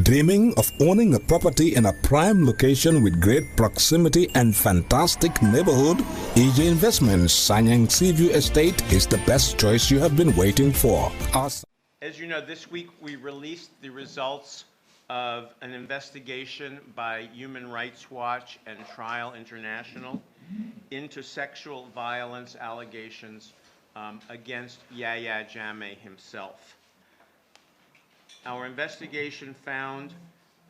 Dreaming of owning a property in a prime location with great proximity and fantastic neighborhood? EJ Investments Sanyang Seaview Estate is the best choice you have been waiting for. As you know, this week we released the results of an investigation by Human Rights Watch and Trial International into sexual violence allegations against Yahya Jammeh himself. Our investigation found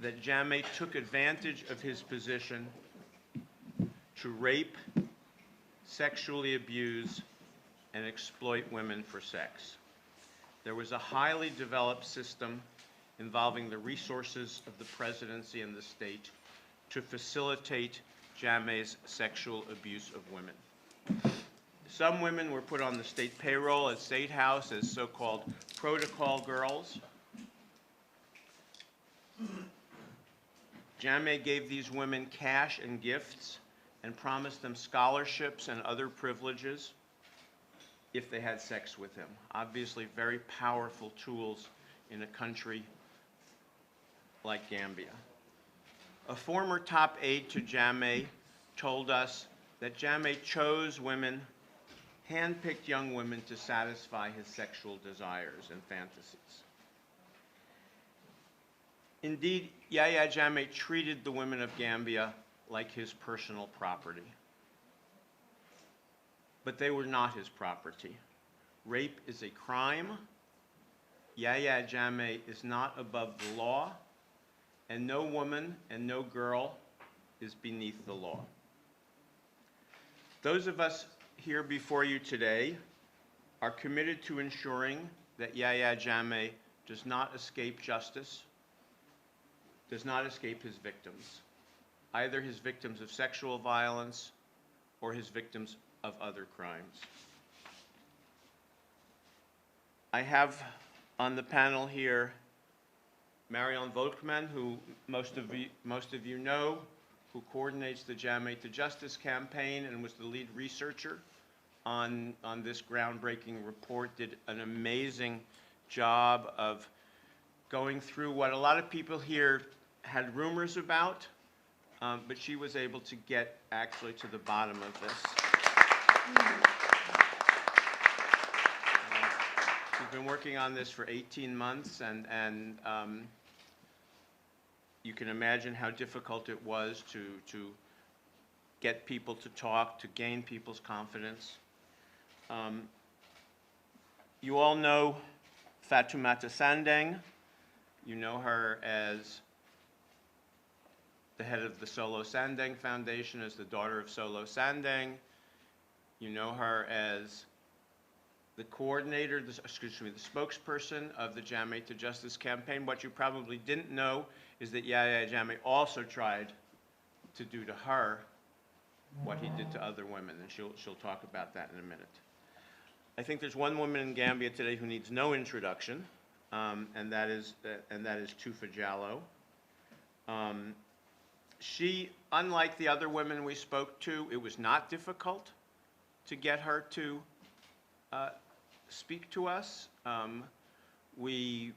that Jammeh took advantage of his position to rape, sexually abuse, and exploit women for sex. There was a highly developed system involving the resources of the presidency and the state to facilitate Jammeh's sexual abuse of women. Some women were put on the state payroll at State House as so-called protocol girls. Jammeh gave these women cash and gifts and promised them scholarships and other privileges if they had sex with him. Obviously, very powerful tools in a country like Gambia. A former top aide to Jammeh told us that Jammeh chose women, handpicked young women to satisfy his sexual desires and fantasies. Indeed, Yahya Jammeh treated the women of Gambia like his personal property. But they were not his property. Rape is a crime. Yahya Jammeh is not above the law, and no woman and no girl is beneath the law. Those of us here before you today are committed to ensuring that Yahya Jammeh does not escape justice, does not escape his victims, either his victims of sexual violence or his victims of other crimes. I have on the panel here Marion Volkmann, who most of you know, who coordinates the Jammeh to Justice campaign and was the lead researcher on this groundbreaking report, did an amazing job of going through what a lot of people here had rumors about, but she was able to get actually to the bottom of this. She's been working on this for 18 months, and you can imagine how difficult it was to get people to talk, to gain people's confidence. You all know Fatoumata Sandeng. You know her as the head of the Solo Sandeng Foundation, as the daughter of Solo Sandeng. You know her as the coordinator, the spokesperson of the Jammeh to Justice campaign. What you probably didn't know is that Yahya Jammeh also tried to do to her what he did to other women, and she'll talk about that in a minute. I think there's one woman in Gambia today who needs no introduction, and that is Tufa Jallow. She, unlike the other women we spoke to, it was not difficult to get her to speak to us. When we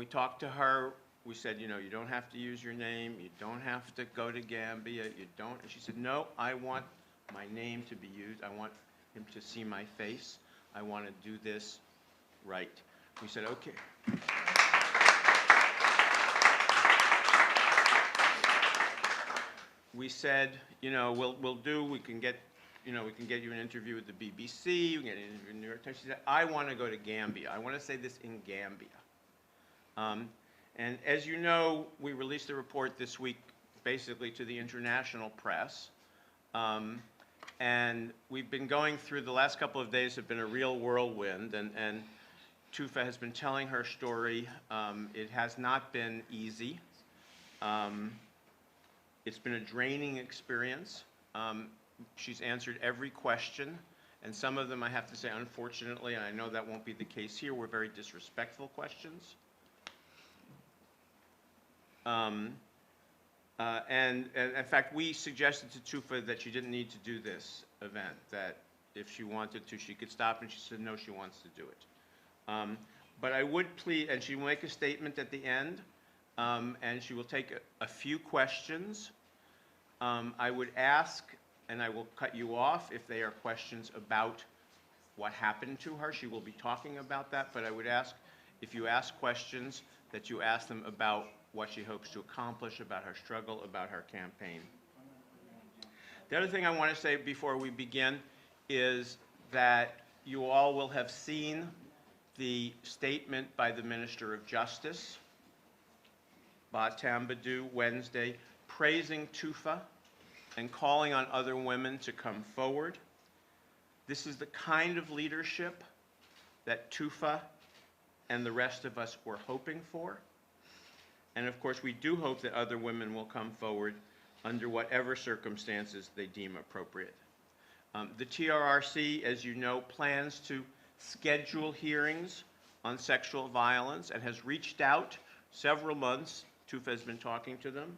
talked to her, we said, you know, you don't have to use your name, you don't have to go to Gambia, you don't. And she said, no, I want my name to be used. I want him to see my face. I want to do this right. We said, okay. We said, you know, we can get you an interview with the BBC, we can get an interview with the New York Times. She said, I want to go to Gambia. I want to say this in Gambia. And as you know, we released the report this week basically to the international press. And we've been going through, the last couple of days have been a real whirlwind, and Tufa has been telling her story. It has not been easy. It's been a draining experience. She's answered every question, and some of them, I have to say, unfortunately, and I know that won't be the case here, were very disrespectful questions. And in fact, we suggested to Tufa that she didn't need to do this event, that if she wanted to, she could stop, and she said no, she wants to do it. But I would plead, and she will make a statement at the end, and she will take a few questions. I would ask, and I will cut you off if they are questions about what happened to her. She will be talking about that, but I would ask, if you ask questions, that you ask them about what she hopes to accomplish, about her struggle, about her campaign. The other thing I want to say before we begin is that you all will have seen the statement by the Minister of Justice, Tambadou, Wednesday, praising Tufa and calling on other women to come forward. This is the kind of leadership that Tufa and the rest of us were hoping for. And of course, we do hope that other women will come forward under whatever circumstances they deem appropriate. The TRRC, as you know, plans to schedule hearings on sexual violence and has reached out several months. Tufa has been talking to them.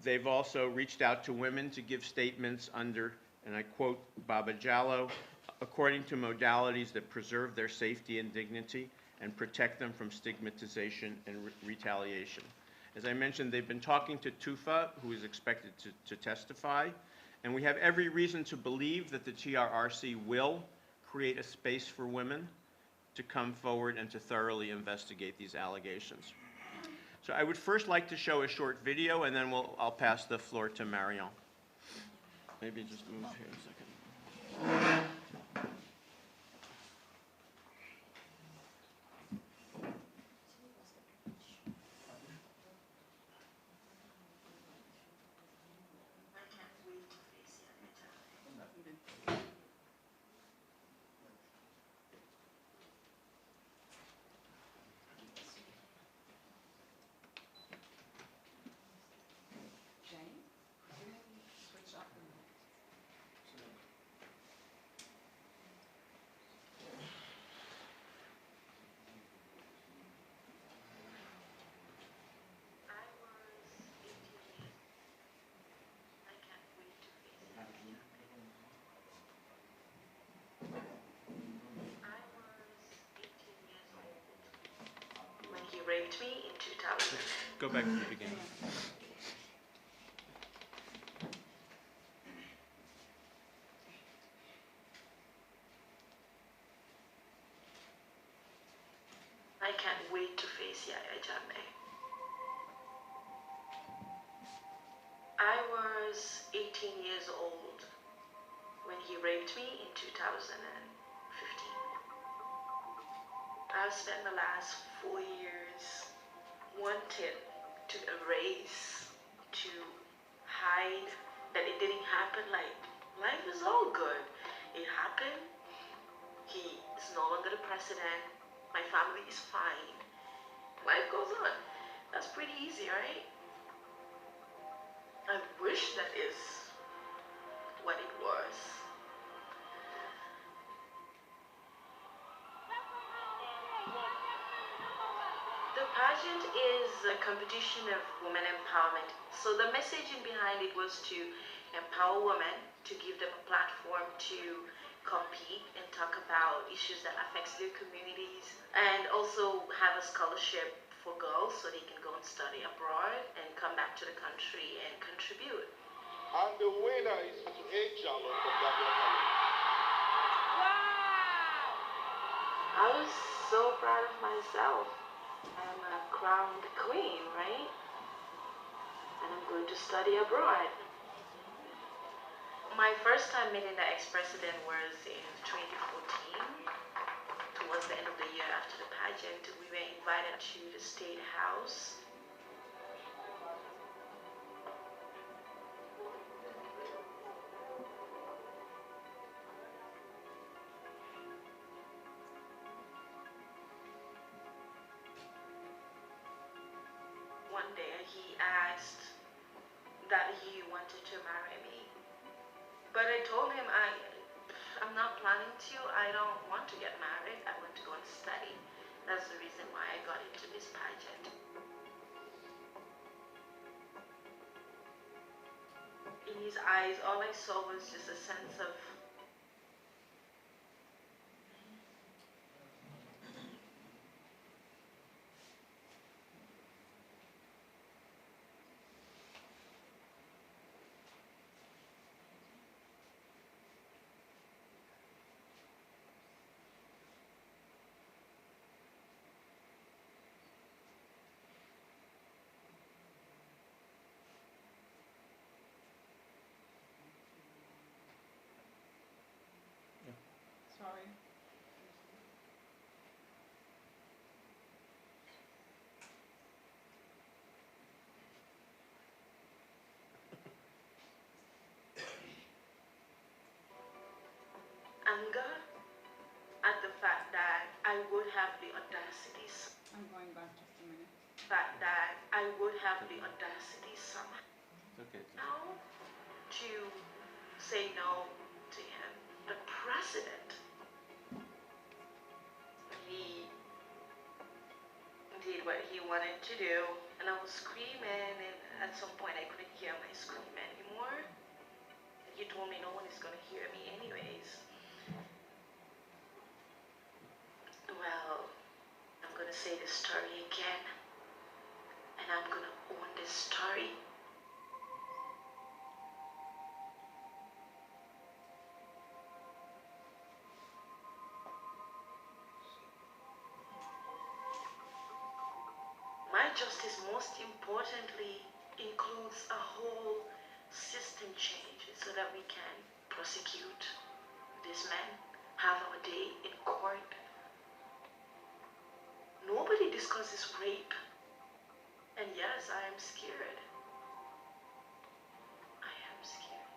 They've also reached out to women to give statements under, and I quote Baba Jallo, according to modalities that preserve their safety and dignity and protect them from stigmatization and retaliation. As I mentioned, they've been talking to Tufa, who is expected to testify, and we have every reason to believe that the TRRC will create a space for women to come forward and to thoroughly investigate these allegations. So I would first like to show a short video, and then I'll pass the floor to Marion. Maybe just move here a second. Raped me in 2000. Go back to the beginning. I can't wait to face Yahya Jammeh. I was 18 years old when he raped me in 2015. I've spent the last 4 years wanted to erase, to hide that it didn't happen. Like, life is all good. It happened. He is no longer the president. My family is fine. Life goes on. That's pretty easy, right? I wish that is what it was. The pageant is a competition of women empowerment. So the messaging behind it was to empower women, to give them a platform to compete and talk about issues that affects their communities, and also have a scholarship for girls so they can go and study abroad and come back to the country and contribute. And the winner is Yahya Jammeh from Gambia. Wow! I was so proud of myself. I'm a crowned queen, right? And I'm going to study abroad. My first time meeting the ex-president was in 2014. Towards the end of the year after the pageant, we were invited to the State House. One day he asked that he wanted to marry me. But I told him I'm not planning to. I don't want to get married. I want to go and study. That's the reason why I got into this pageant. In his eyes, all I saw was just a sense of anger at the fact that I would have the audacity, I'm going back just a minute. fact that I would have the audacity somehow Okay. to say no to him. The president, he did what he wanted to do, and I was screaming, and at some point I couldn't hear my scream anymore. He told me no one is going to hear me anyways. Well, I'm going to say this story again, and I'm going to own this story. My justice, most importantly, includes a whole system change so that we can prosecute these men, have our day in court. Nobody discusses rape. And yes, I am scared. I am scared.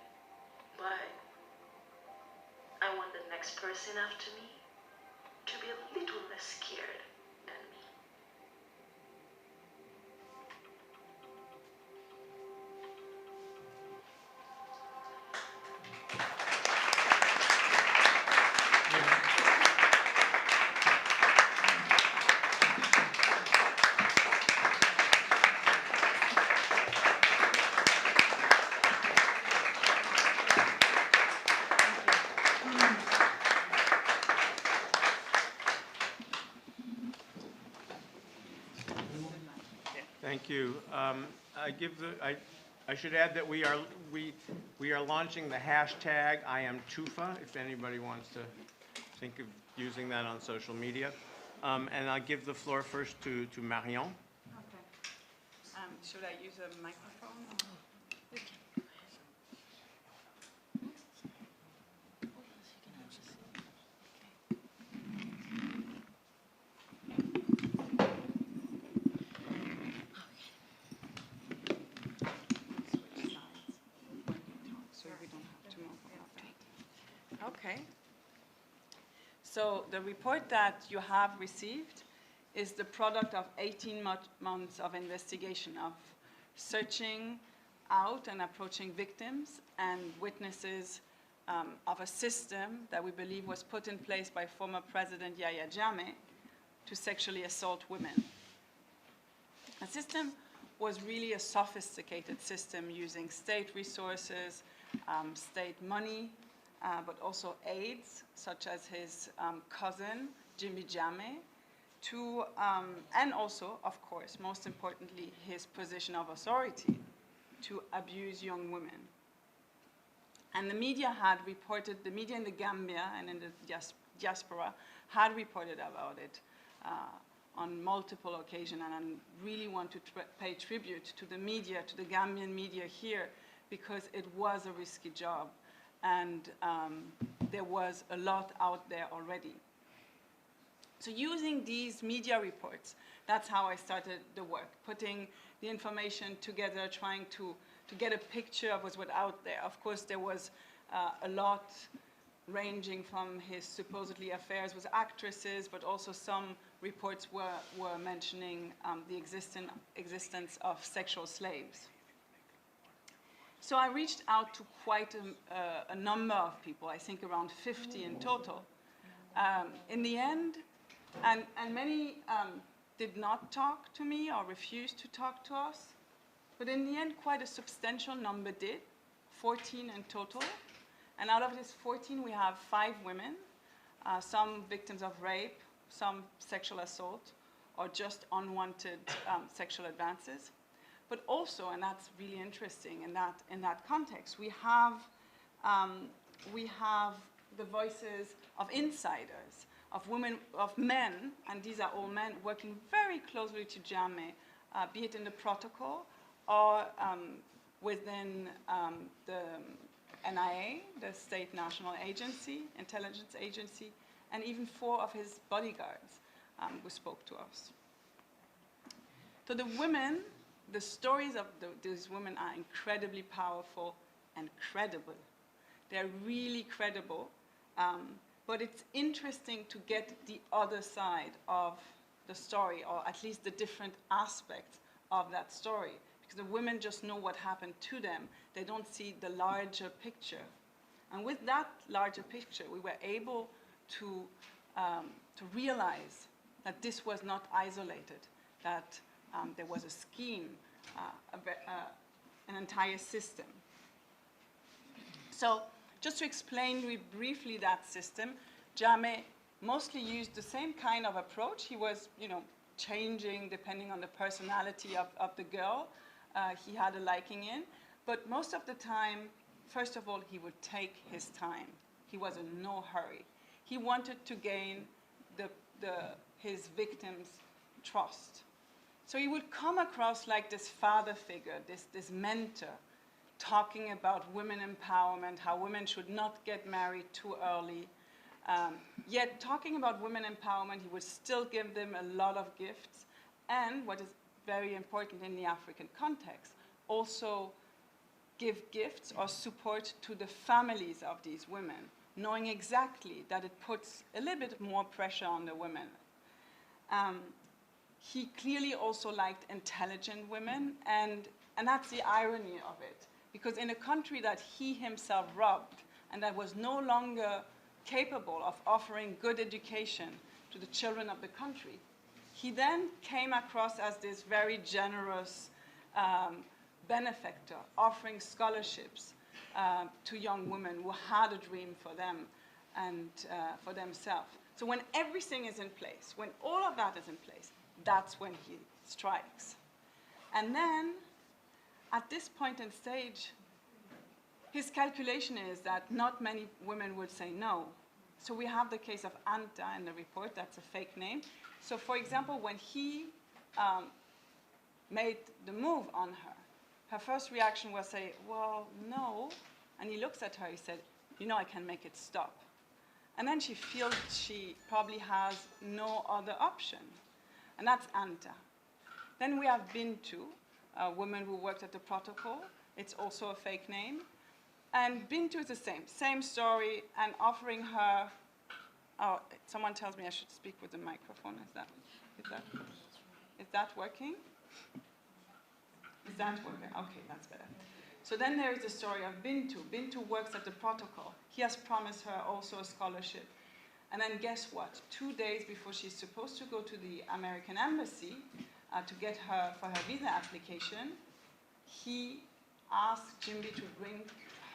But I want the next person after me to be a little less scared than me. Thank you. I should add that we are launching the hashtag I am Tufa, if anybody wants to think of using that on social media. And I'll give the floor first to Marion. Okay. Should I use a microphone? Okay. So the report that you have received is the product of 18 months of investigation, of searching out and approaching victims and witnesses of a system that we believe was put in place by former President Yahya Jammeh to sexually assault women. The system was really a sophisticated system using state resources, state money, but also aides, such as his cousin, Yahya Jammeh, and also, of course, most importantly, his position of authority to abuse young women. And the media had reported, the media in the Gambia and in the diaspora had reported about it on multiple occasions, and I really want to pay tribute to the media, to the Gambian media here, because it was a risky job. And there was a lot out there already. So using these media reports, that's how I started the work, putting the information together, trying to get a picture of what's out there. Of course, there was a lot ranging from his supposedly affairs with actresses, but also some reports were mentioning the existence of sexual slaves. So I reached out to quite a number of people, I think around 50 in total. In the end, and many did not talk to me or refused to talk to us, but in the end, quite a substantial number did, 14 in total. And out of these 14, we have 5 women, some victims of rape, some sexual assault, or just unwanted sexual advances. But also, and that's really interesting in that context, we have the voices of insiders, of women, of men, and these are all men working very closely to Jammeh, be it in the protocol or within the NIA, the State National Agency, Intelligence Agency, and even 4 of his bodyguards who spoke to us. So the women, the stories of these women are incredibly powerful and credible. They're really credible. But it's interesting to get the other side of the story, or at least the different aspects of that story. Because the women just know what happened to them. They don't see the larger picture. And with that larger picture, we were able to realize that this was not isolated, that there was a scheme, an entire system. So just to explain briefly that system, Jammeh mostly used the same kind of approach. He was, changing depending on the personality of the girl he had a liking in. But most of the time, first of all, he would take his time. He was in no hurry. He wanted to gain his victim's trust. So he would come across like this father figure, this mentor, talking about women empowerment, how women should not get married too early. Yet talking about women empowerment, he would still give them a lot of gifts. And what is very important in the African context, also give gifts or support to the families of these women, knowing exactly that it puts a little bit more pressure on the women. He clearly also liked intelligent women, and that's the irony of it. Because in a country that he himself robbed, and that was no longer capable of offering good education to the children of the country, he then came across as this very generous benefactor, offering scholarships to young women who had a dream for them and for themselves. So when everything is in place, when all of that is in place, that's when he strikes. And then, at this point in stage, his calculation is that not many women would say no. So we have the case of Anta in the report. That's a fake name. So for example, when he made the move on her, her first reaction was say, well, no. And he looks at her, he said, I can make it stop. And then she feels she probably has no other option. And that's Anta. Then we have Bintu, a woman who worked at the protocol. It's also a fake name. And Bintu is the same story, and offering her, someone tells me I should speak with the microphone. Is that working? Is that working? Okay, that's better. So then there is the story of Bintu. Bintu works at the protocol. He has promised her also a scholarship. And then guess what? 2 days before she's supposed to go to the American embassy to get her for her visa application, he asked Jimby to bring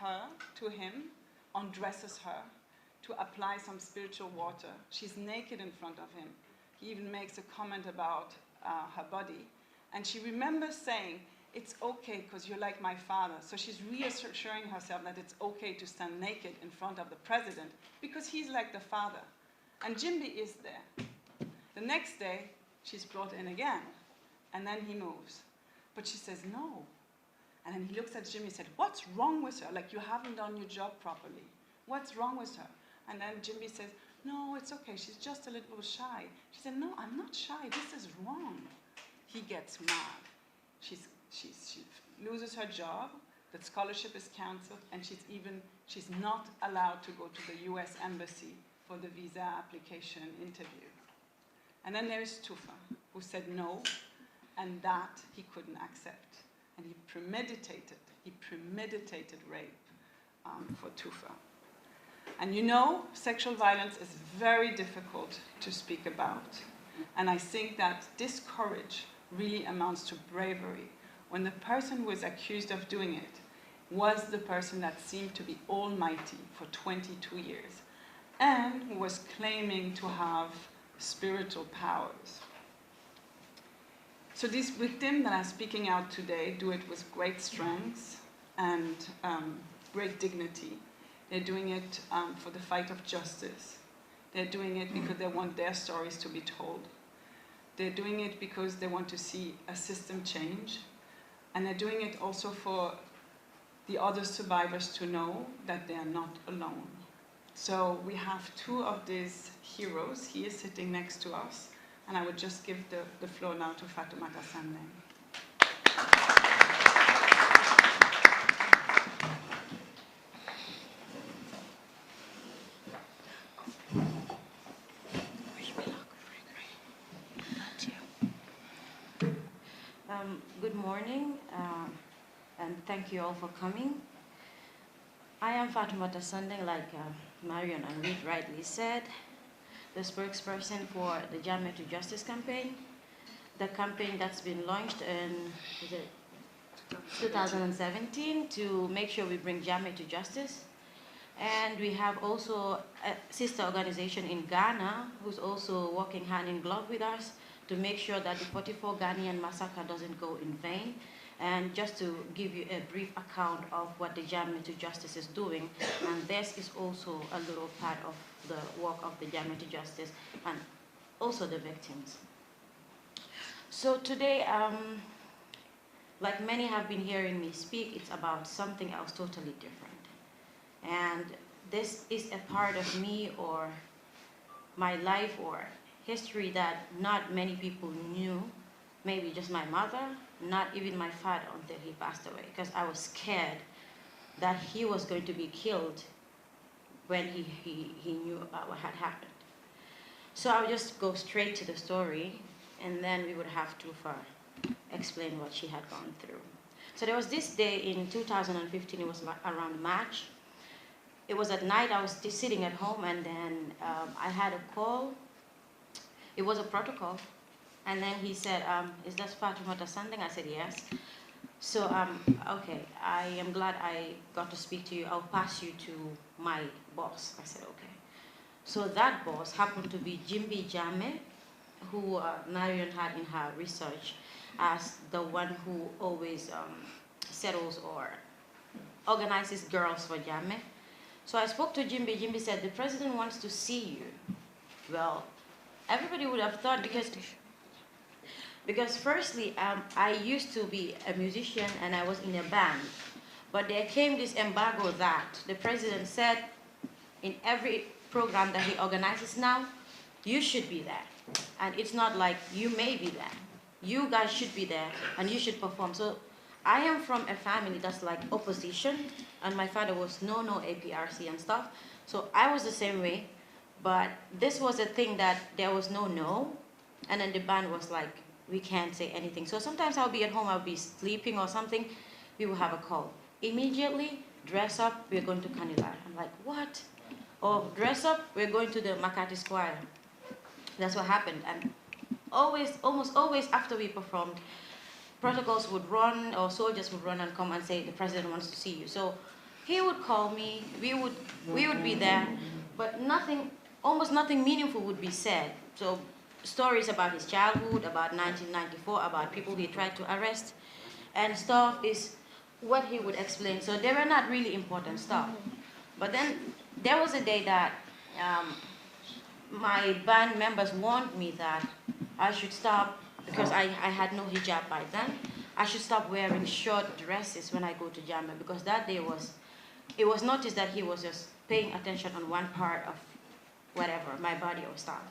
her to him, undresses her, to apply some spiritual water. She's naked in front of him. He even makes a comment about her body. And she remembers saying, it's okay because you're like my father. So she's reassuring herself that it's okay to stand naked in front of the president because he's like the father. And Jimby is there. The next day, she's brought in again. And then he moves. But she says, no. And then he looks at Jimmy and said, what's wrong with her? Like, you haven't done your job properly. What's wrong with her? And then Jimmy says, no, it's okay. She's just a little shy. She said, no, I'm not shy. This is wrong. He gets mad. She loses her job. The scholarship is canceled. And she's not allowed to go to the US embassy for the visa application interview. And then there's Tufa, who said no, and that he couldn't accept. And he premeditated rape for Tufa. And sexual violence is very difficult to speak about. And I think that this courage really amounts to bravery when the person who was accused of doing it was the person that seemed to be almighty for 22 years and who was claiming to have spiritual powers. So these victims that are speaking out today do it with great strength and great dignity. They're doing it for the fight of justice. They're doing it because they want their stories to be told. They're doing it because they want to see a system change. And they're doing it also for the other survivors to know that they are not alone. So we have two of these heroes here sitting next to us. And I would just give the floor now to Fatoumata Sandeng. Good morning, and thank you all for coming. I am Fatoumata Sandeng, like Marion and Reed rightly said, the spokesperson for the Jammeh to Justice campaign, the campaign that's been launched in 2017 to make sure we bring Jammeh to justice. And we have also a sister organization in Ghana who's also working hand in glove with us to make sure that the 44 Ghanaian massacre doesn't go in vain. And just to give you a brief account of what the Jammeh to Justice is doing, and this is also a little part of the work of the Jammeh to Justice and also the victims. So today, like many have been hearing me speak, it's about something else totally different. And this is a part of me or my life or history that not many people knew, maybe just my mother, not even my father until he passed away, because I was scared that he was going to be killed when he knew about what had happened. So I'll just go straight to the story, and then we would have Tufa explain what she had gone through. So there was this day in 2015, it was around March. It was at night, I was just sitting at home, and then I had a call. It was a protocol. And then he said, is that Fatoumata Sandeng? I said, yes. So, okay, I am glad I got to speak to you. I'll pass you to my boss. I said, okay. So that boss happened to be Yahya Jammeh, who Marion had in her research as the one who always settles or organizes girls for Jammeh. So I spoke to Yahya. Yahya said, the president wants to see you. Well, everybody would have thought, because firstly, I used to be a musician and I was in a band. But there came this embargo that the president said in every program that he organizes now, you should be there. And it's not like you may be there. You guys should be there and you should perform. So I am from a family that's like opposition, and my father was no APRC and stuff. So I was the same way, but this was a thing that there was no, and then the band was like, we can't say anything. So sometimes I'll be at home, I'll be sleeping or something, we will have a call. Immediately, dress up, we're going to Kanilai. I'm like, what? Or dress up, we're going to the Makati Square. That's what happened. And almost always after we performed, protocols would run, or soldiers would run and come and say, the president wants to see you. So he would call me, we would be there, but almost nothing meaningful would be said. So stories about his childhood, about 1994, about people he tried to arrest, and stuff is what he would explain. So they were not really important stuff. But then there was a day that my band members warned me that I should stop, because I had no hijab by then, I should stop wearing short dresses when I go to Jammeh, because that day it was noticed that he was just paying attention on one part of whatever, my body or stuff.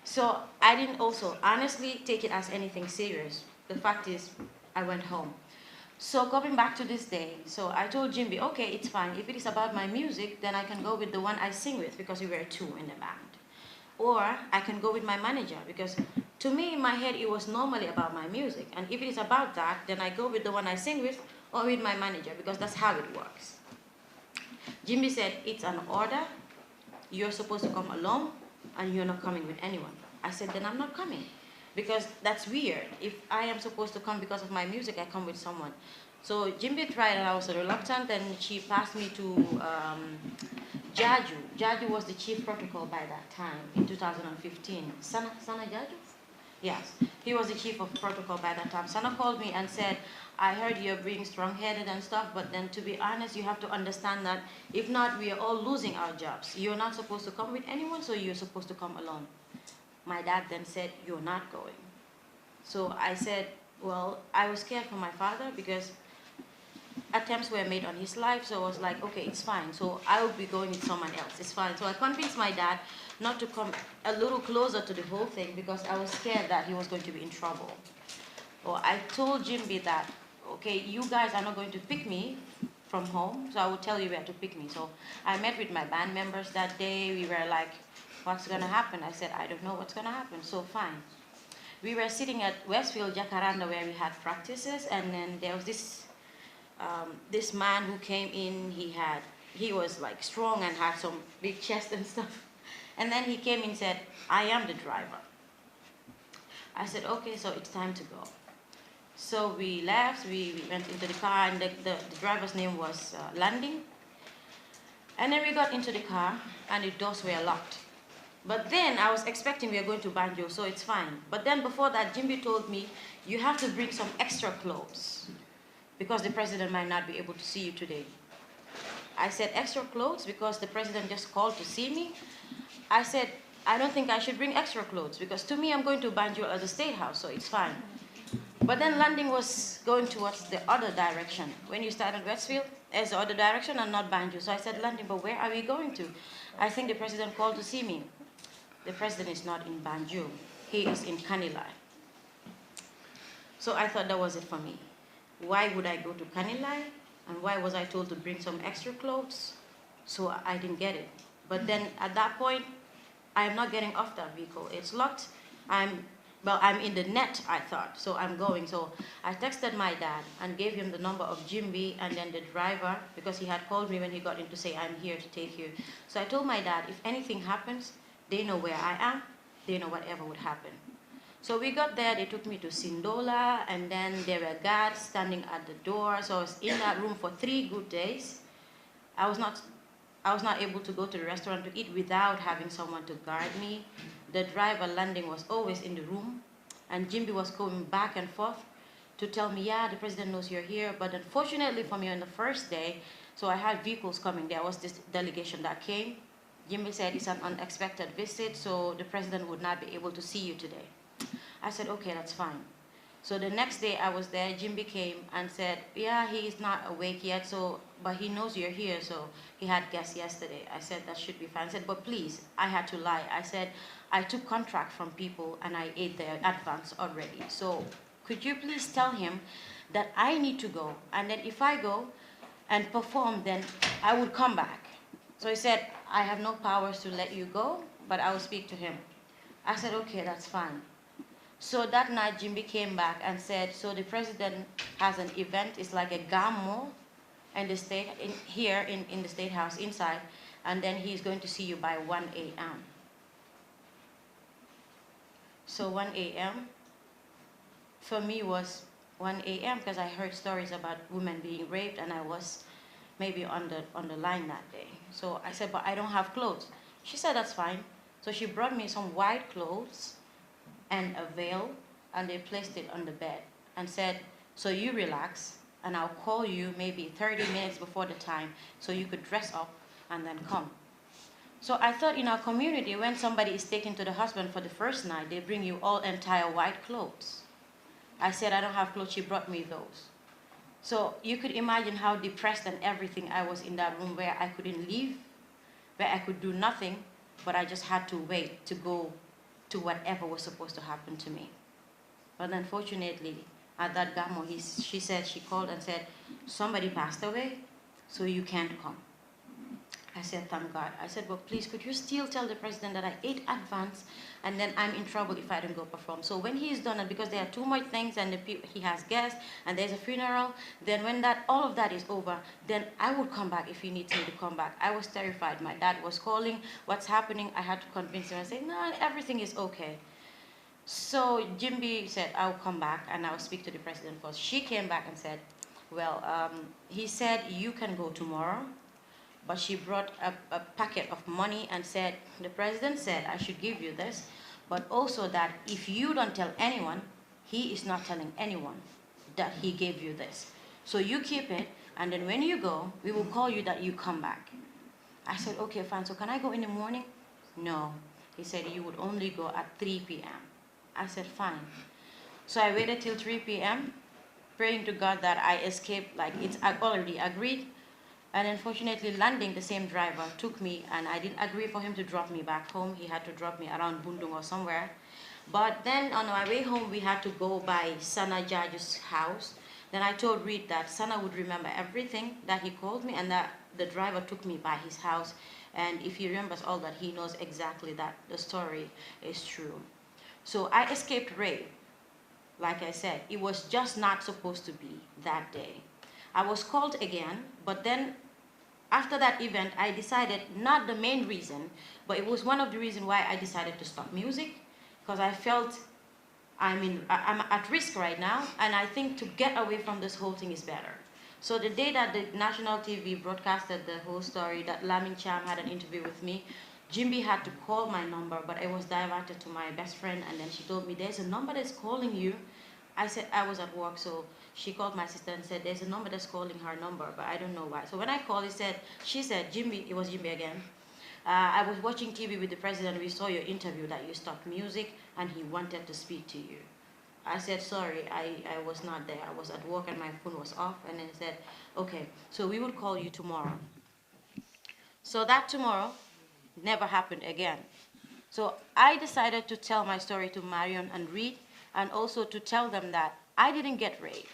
So I didn't also honestly take it as anything serious. The fact is, I went home. So coming back to this day, so I told Jimby, okay, it's fine. If it is about my music, then I can go with the one I sing with, because we were two in the band. Or I can go with my manager, because to me, in my head, it was normally about my music. And if it is about that, then I go with the one I sing with or with my manager, because that's how it works. Jimby said, it's an order. You're supposed to come alone, and you're not coming with anyone. I said, then I'm not coming, because that's weird. If I am supposed to come because of my music, I come with someone. So Jimby tried, and I was reluctant, and she passed me to Jaju. Jaju was the chief protocol by that time, in 2015. Sana Jaju? Yes, he was the chief of protocol by that time. Sana called me and said, I heard you're being strong-headed and stuff, but then to be honest, you have to understand that if not, we are all losing our jobs. You're not supposed to come with anyone, so you're supposed to come alone. My dad then said, you're not going. So I said, well, I was scared for my father, because attempts were made on his life, so I was like, okay, it's fine. So I will be going with someone else, it's fine. So I convinced my dad not to come a little closer to the whole thing, because I was scared that he was going to be in trouble. Or I told Jimby that, okay, you guys are not going to pick me from home, so I will tell you where to pick me. So I met with my band members that day. We were like, what's gonna happen? I said, I don't know what's gonna happen, so fine. We were sitting at Westfield Jacaranda where we had practices, and then there was this man who came in. He was like strong and had some big chest and stuff. And then he came in and said, "I am the driver." I said, "Okay, so it's time to go." So we left, we went into the car, and the driver's name was Landing. And then we got into the car, and the doors were locked. But then I was expecting we were going to Banjo, so it's fine. But then before that, Jimmy told me, "You have to bring some extra clothes because the president might not be able to see you today." I said, "Extra clothes because the president just called to see me?" I said, "I don't think I should bring extra clothes because to me, I'm going to Banjo at the State House, so it's fine." But then Landing was going towards the other direction. When you start at Westfield, there's the other direction and not Banjo. So I said, "Landing, but where are we going to?" "I think the president called to see me." "The president is not in Banjo. He is in Kanilai." So I thought that was it for me. Why would I go to Kanilai? And why was I told to bring some extra clothes? So I didn't get it. But then at that point, I'm not getting off that vehicle. It's locked. I'm in the net, I thought, so I'm going. So I texted my dad and gave him the number of Jimby and then the driver, because he had called me when he got in to say, "I'm here to take you." So I told my dad, if anything happens, they know where I am, they know whatever would happen. So we got there, they took me to Sindola, and then there were guards standing at the door. So I was in that room for 3 good days. I was not able to go to the restaurant to eat without having someone to guard me. The driver, Landing, was always in the room, and Jimby was going back and forth to tell me, "Yeah, the president knows you're here." But unfortunately for me, on the first day, so I had vehicles coming. There was this delegation that came. Jimby said, "It's an unexpected visit, so the president would not be able to see you today." I said, "Okay, that's fine." So the next day I was there, Jimby came and said, "Yeah, he is not awake yet, but he knows you're here, so he had guests yesterday." I said, "That should be fine." I said, "But please," I had to lie. I said, "I took contract from people and I ate their advance already. So could you please tell him that I need to go, and then if I go and perform, then I would come back." So he said, "I have no powers to let you go, but I will speak to him." I said, "Okay, that's fine." So that night, Jimby came back and said, "So the president has an event. It's like a gamo in the in the State House inside, and then he's going to see you by 1 a.m. So 1 a.m. for me was 1 a.m. because I heard stories about women being raped, and I was maybe on the line that day. So I said, "But I don't have clothes." She said, "That's fine." So she brought me some white clothes and a veil, and they placed it on the bed and said, "So you relax, and I'll call you maybe 30 minutes before the time so you could dress up and then come." So I thought in our community, when somebody is taken to the hospital for the first night, they bring you all entire white clothes. I said, "I don't have clothes." She brought me those. So you could imagine how depressed and everything I was in that room, where I couldn't leave, where I could do nothing, but I just had to wait to go to whatever was supposed to happen to me. But unfortunately, at that gamo, she called and said, "Somebody passed away, so you can't come." I said, "Thank God." I said, "But please, could you still tell the president that I ate advance, and then I'm in trouble if I don't go perform?" So when he is done, and because there are too much things, and he has guests, and there's a funeral, then when all of that is over, then I would come back if he needs me to come back. I was terrified. My dad was calling, "What's happening?" I had to convince him and say, "No, everything is okay." So Jimby said, "I'll come back and I'll speak to the president first." She came back and said, "Well, he said you can go tomorrow." But she brought a packet of money and said, "The president said I should give you this, but also that if you don't tell anyone, he is not telling anyone that he gave you this. So you keep it, and then when you go, we will call you that you come back." I said, "Okay, fine. So can I go in the morning?" "No." He said, "You would only go at 3 p.m. I said, "Fine." So I waited till 3 p.m., praying to God that I escaped, like I already agreed. And unfortunately, Landing, the same driver, took me, and I didn't agree for him to drop me back home. He had to drop me around Bundung or somewhere. But then on my way home, we had to go by Sana Judge's house. Then I told Reed that Sana would remember everything that he called me, and that the driver took me by his house. And if he remembers all that, he knows exactly that the story is true. So I escaped rape. Like I said, it was just not supposed to be that day. I was called again, but then after that event, I decided, not the main reason, but it was one of the reasons why I decided to stop music, because I felt I'm at risk right now, and I think to get away from this whole thing is better. So the day that the national TV broadcasted the whole story, that Lamin Cham had an interview with me, Jimby had to call my number, but I was diverted to my best friend, and then she told me, there's a number that's calling you. I said I was at work, so she called my sister and said, there's a number that's calling her number, but I don't know why. So when I called, she said, Jimby, it was Jimby again. I was watching TV with the president, we saw your interview that you stopped music, and he wanted to speak to you. I said, sorry, I was not there. I was at work and my phone was off, and then he said, okay, so we will call you tomorrow. So that tomorrow never happened again. So I decided to tell my story to Marion and Reed, and also to tell them that I didn't get raped.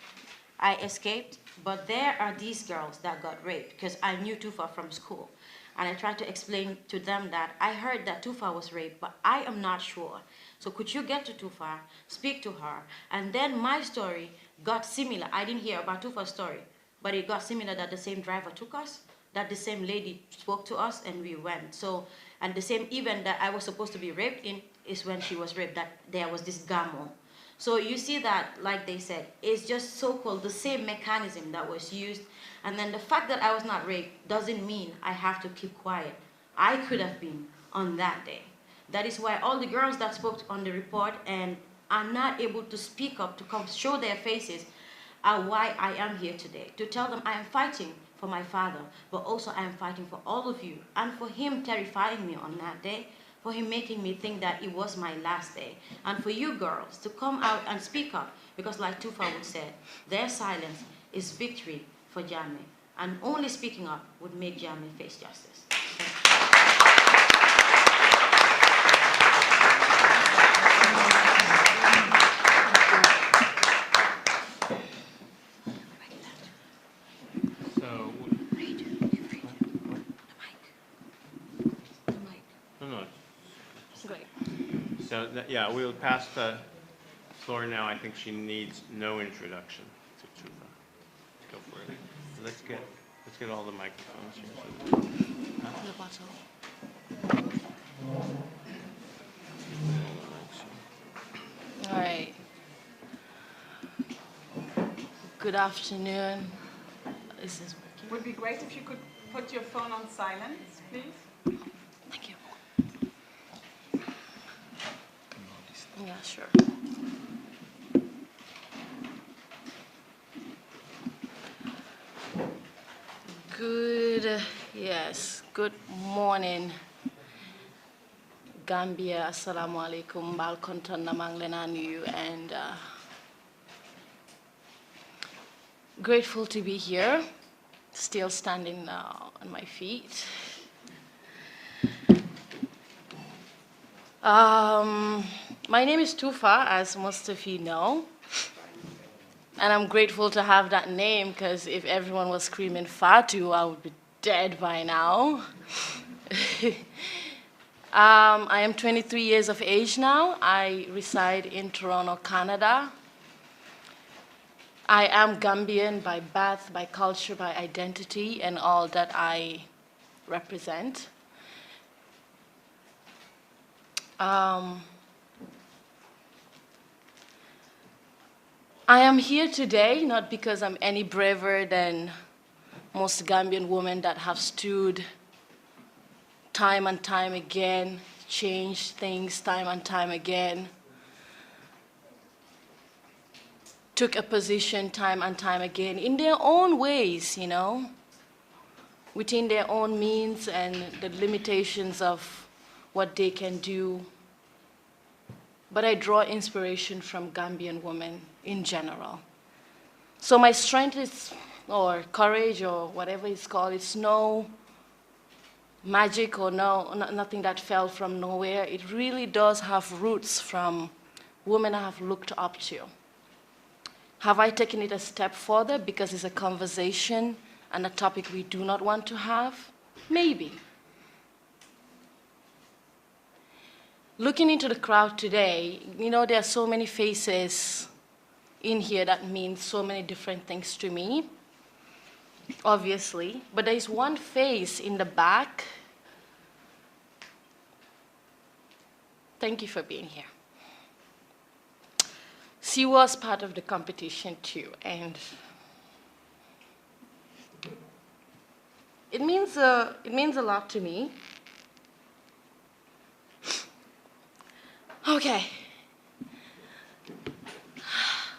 I escaped, but there are these girls that got raped, because I knew Tufa from school. And I tried to explain to them that I heard that Tufa was raped, but I am not sure. So could you get to Tufa, speak to her? And then my story got similar. I didn't hear about Tufa's story, but it got similar that the same driver took us, that the same lady spoke to us, and we went. So, and the same event that I was supposed to be raped in is when she was raped, that there was this gamo. So you see that, like they said, it's just so-called the same mechanism that was used. And then the fact that I was not raped doesn't mean I have to keep quiet. I could have been on that day. That is why all the girls that spoke on the report and are not able to speak up, to come show their faces, are why I am here today. To tell them I am fighting for my father, but also I am fighting for all of you, and for him terrifying me on that day, for him making me think that it was my last day. And for you girls to come out and speak up, because like Tufa would say, their silence is victory for Jammeh. And only speaking up would make Jammeh face justice. So, yeah, we'll pass the floor now. I think she needs no introduction to Tufa. Go for it. Let's get all the microphones here. All right. Good afternoon. This is working. Would be great if you could put your phone on silent, please. Thank you. Yeah, sure. Good morning, Gambia. Assalamu alaikum. Bal konton namang lenanuyu, and grateful to be here, still standing on my feet. My name is Tufa, as most of you know, and I'm grateful to have that name, because if everyone was screaming Fatu, I would be dead by now. I am 23 years of age now. I reside in Toronto, Canada. I am Gambian by birth, by culture, by identity, and all that I represent. I am here today not because I'm any braver than most Gambian women that have stood time and time again, changed things time and time again, took a position time and time again in their own ways, you know, within their own means and the limitations of what they can do. But I draw inspiration from Gambian women in general. So my strength is, or courage, or whatever it's called, it's no magic or nothing that fell from nowhere. It really does have roots from women I have looked up to. Have I taken it a step further because it's a conversation and a topic we do not want to have? Maybe. looking into the crowd today, you know, there are so many faces in here that mean so many different things to me, obviously. But there is one face in the back. Thank you for being here. She was part of the competition too, and it means a lot to me. Okay,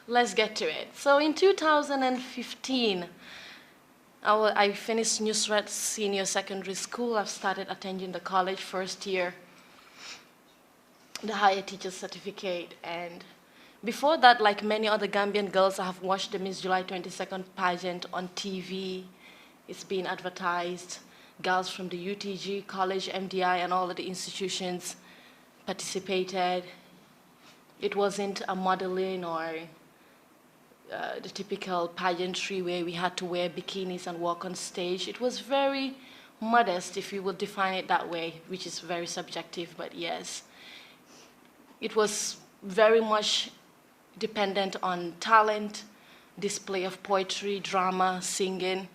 let's get to it. So in 2015, I finished Nusrat Senior Secondary School. I've started attending the college first year, the higher teacher certificate. And before that, like many other Gambian girls, I have watched the Miss July 22nd pageant on TV. It's been advertised. Girls from the UTG, college, MDI, and all of the institutions participated. It wasn't a modeling or the typical pageantry where we had to wear bikinis and walk on stage. It was very modest, if you would define it that way, which is very subjective, but yes. It was very much dependent on talent, display of poetry, drama, singing.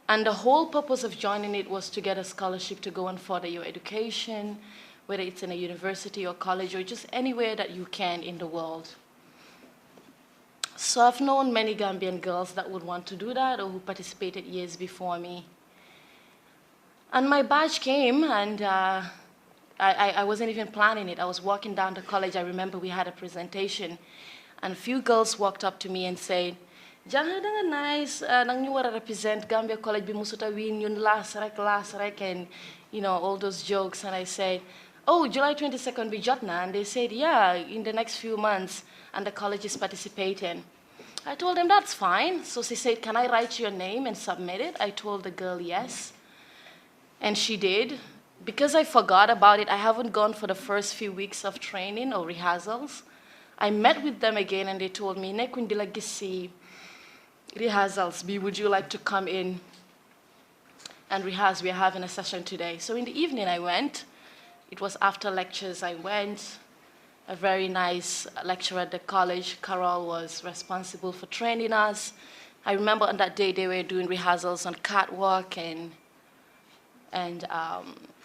And the whole purpose of joining it was to get a scholarship to go and further your education, whether it's in a university or college or just anywhere that you can in the world. So I've known many Gambian girls that would want to do that or who participated years before me. And my badge came, and I wasn't even planning it. I was walking down to college. I remember we had a presentation, and a few girls walked up to me and said, "Jangan dengan nice, nang ñu wara represent Gambia College bi musuta win yun last rek, and you know all those jokes." And I said, "Oh, July 22nd bi jotna," and they said, "Yeah, in the next few months, and the college is participating." I told them that's fine. So she said, "Can I write your name and submit it?" I told the girl yes, and she did. Because I forgot about it, I haven't gone for the first few weeks of training or rehearsals. I met with them again, and they told me, "Nekun dila gisi rehearsals, would you like to come in and rehearse? We're having a session today." So in the evening I went. It was after lectures I went. A very nice lecturer at the college, Carol, was responsible for training us. I remember on that day they were doing rehearsals on catwalk and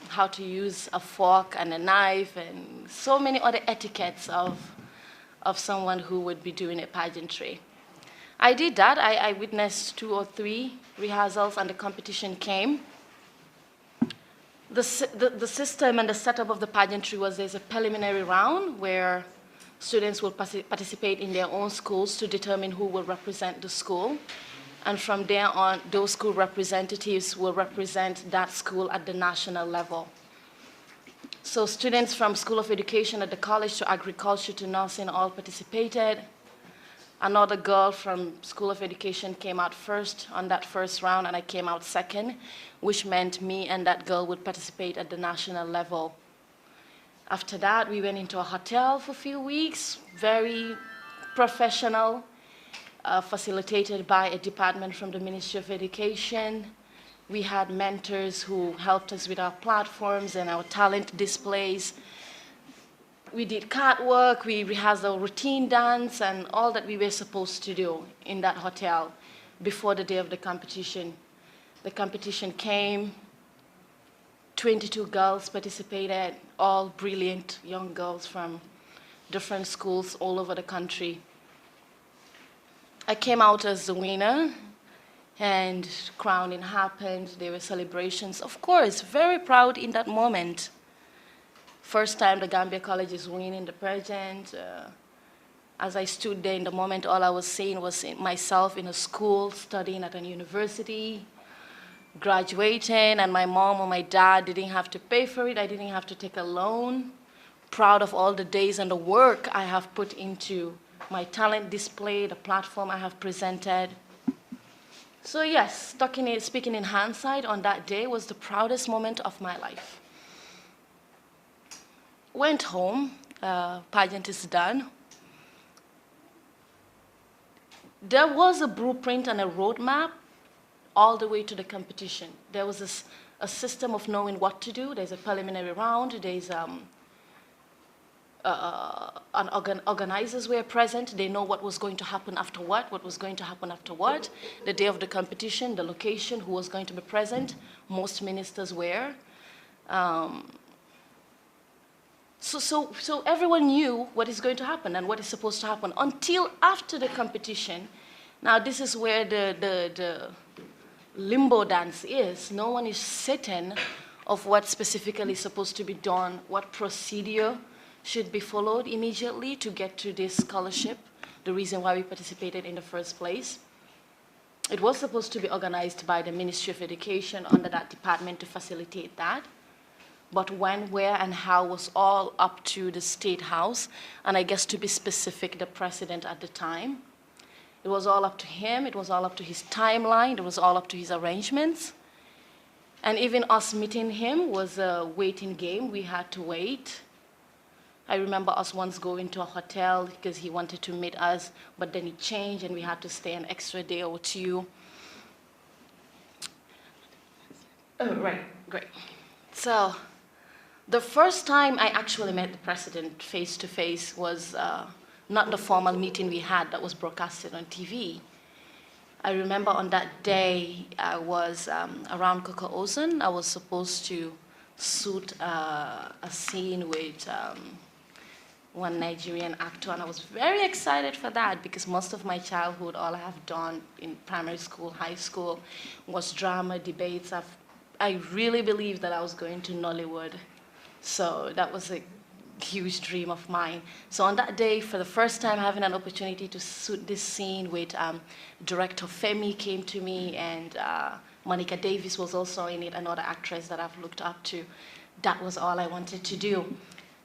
how to use a fork and a knife and so many other etiquettes of someone who would be doing a pageantry. I did that. I witnessed 2 or 3 rehearsals, and the competition came. The system and the setup of the pageantry was there's a preliminary round where students will participate in their own schools to determine who will represent the school. And from there on, those school representatives will represent that school at the national level. So students from School of Education at the college to agriculture to nursing all participated. Another girl from School of Education came out first on that first round, and I came out second, which meant me and that girl would participate at the national level. After that, we went into a hotel for a few weeks, very professional, facilitated by a department from the Ministry of Education. We had mentors who helped us with our platforms and our talent displays. We did catwalk, we rehearsed our routine dance, and all that we were supposed to do in that hotel before the day of the competition. The competition came, 22 girls participated, all brilliant young girls from different schools all over the country. I came out as the winner, and crowning happened. There were celebrations. Of course, very proud in that moment. First time the Gambia College is winning the pageant. As I stood there in the moment, all I was seeing was myself in a school, studying at a university, graduating, and my mom or my dad didn't have to pay for it. I didn't have to take a loan. Proud of all the days and the work I have put into my talent display, the platform I have presented. So yes, speaking in hindsight, on that day was the proudest moment of my life. Went home, pageant is done. There was a blueprint and a roadmap all the way to the competition. There was a system of knowing what to do. There's a preliminary round. There's organizers were present. They know what was going to happen after what was going to happen after what, the day of the competition, the location, who was going to be present. Most ministers were. So everyone knew what is going to happen and what is supposed to happen until after the competition. Now this is where the limbo dance is. No one is certain of what specifically is supposed to be done, what procedure should be followed immediately to get to this scholarship, the reason why we participated in the first place. It was supposed to be organized by the Ministry of Education under that department to facilitate that. But when, where, and how was all up to the State House, and I guess to be specific, the president at the time. It was all up to him, it was all up to his timeline, it was all up to his arrangements. And even us meeting him was a waiting game. We had to wait. I remember us once going to a hotel because he wanted to meet us, but then it changed and we had to stay an extra day or two. Oh, right, great. So the first time I actually met the president face to face was not the formal meeting we had that was broadcasted on TV. I remember on that day I was around Coco Ozone. I was supposed to shoot a scene with one Nigerian actor, and I was very excited for that because most of my childhood, all I have done in primary school, high school, was drama, debates. I really believed that I was going to Nollywood. So that was a huge dream of mine. So on that day, for the first time, having an opportunity to shoot this scene with director Femi came to me, and Monica Davis was also in it, another actress that I've looked up to. That was all I wanted to do.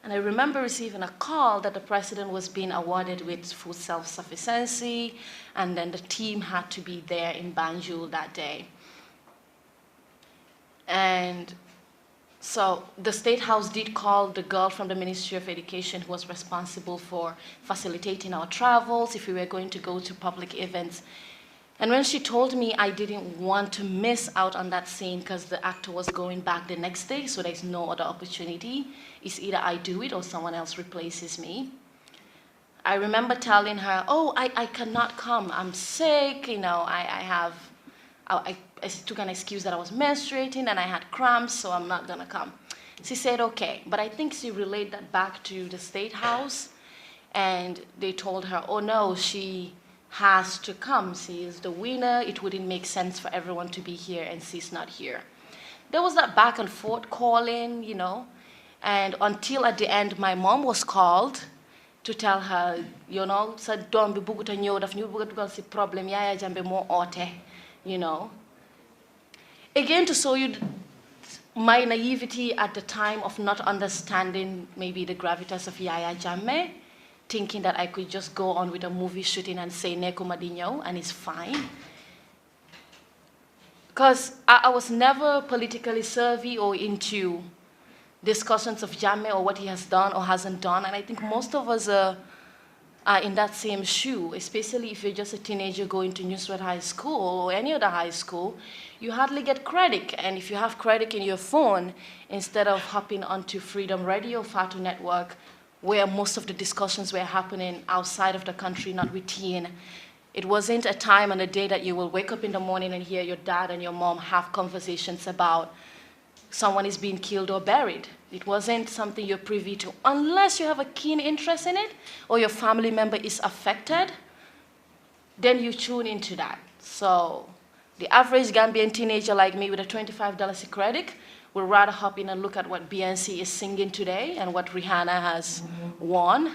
And I remember receiving a call that the president was being awarded with food self-sufficiency, and then the team had to be there in Banjul that day. And so the State House did call the girl from the Ministry of Education who was responsible for facilitating our travels if we were going to go to public events. And when she told me, I didn't want to miss out on that scene because the actor was going back the next day, so there's no other opportunity. It's either I do it or someone else replaces me. I remember telling her, oh, I cannot come. I'm sick, you know, I took an excuse that I was menstruating and I had cramps, so I'm not gonna come. She said, okay, but I think she relayed that back to the State House, and they told her, oh no, she has to come. She is the winner. It wouldn't make sense for everyone to be here and she's not here. There was that back and forth calling, you know, and until at the end my mom was called to tell her, you know, sa doom bi buguta ñew daf ñu bëgg dugal ci problème Yahya Jammeh mo oote, you know. Again, to show you my naivety at the time of not understanding maybe the gravitas of Yahya Jammeh, thinking that I could just go on with a movie shooting and say Neko Madinho and it's fine. Because I was never politically savvy or into discussions of Jammeh or what he has done or hasn't done, and I think most of us are in that same shoe, especially if you're just a teenager going to Newsworth High School or any other high school. You hardly get credit, and if you have credit in your phone, instead of hopping onto Freedom Radio, Fatu Network, where most of the discussions were happening outside of the country, not within. It wasn't a time and a day that you will wake up in the morning and hear your dad and your mom have conversations about someone is being killed or buried. It wasn't something you're privy to, unless you have a keen interest in it or your family member is affected, then you tune into that. So the average Gambian teenager like me with a $25 credit would rather hop in and look at what BNC is singing today and what Rihanna has won,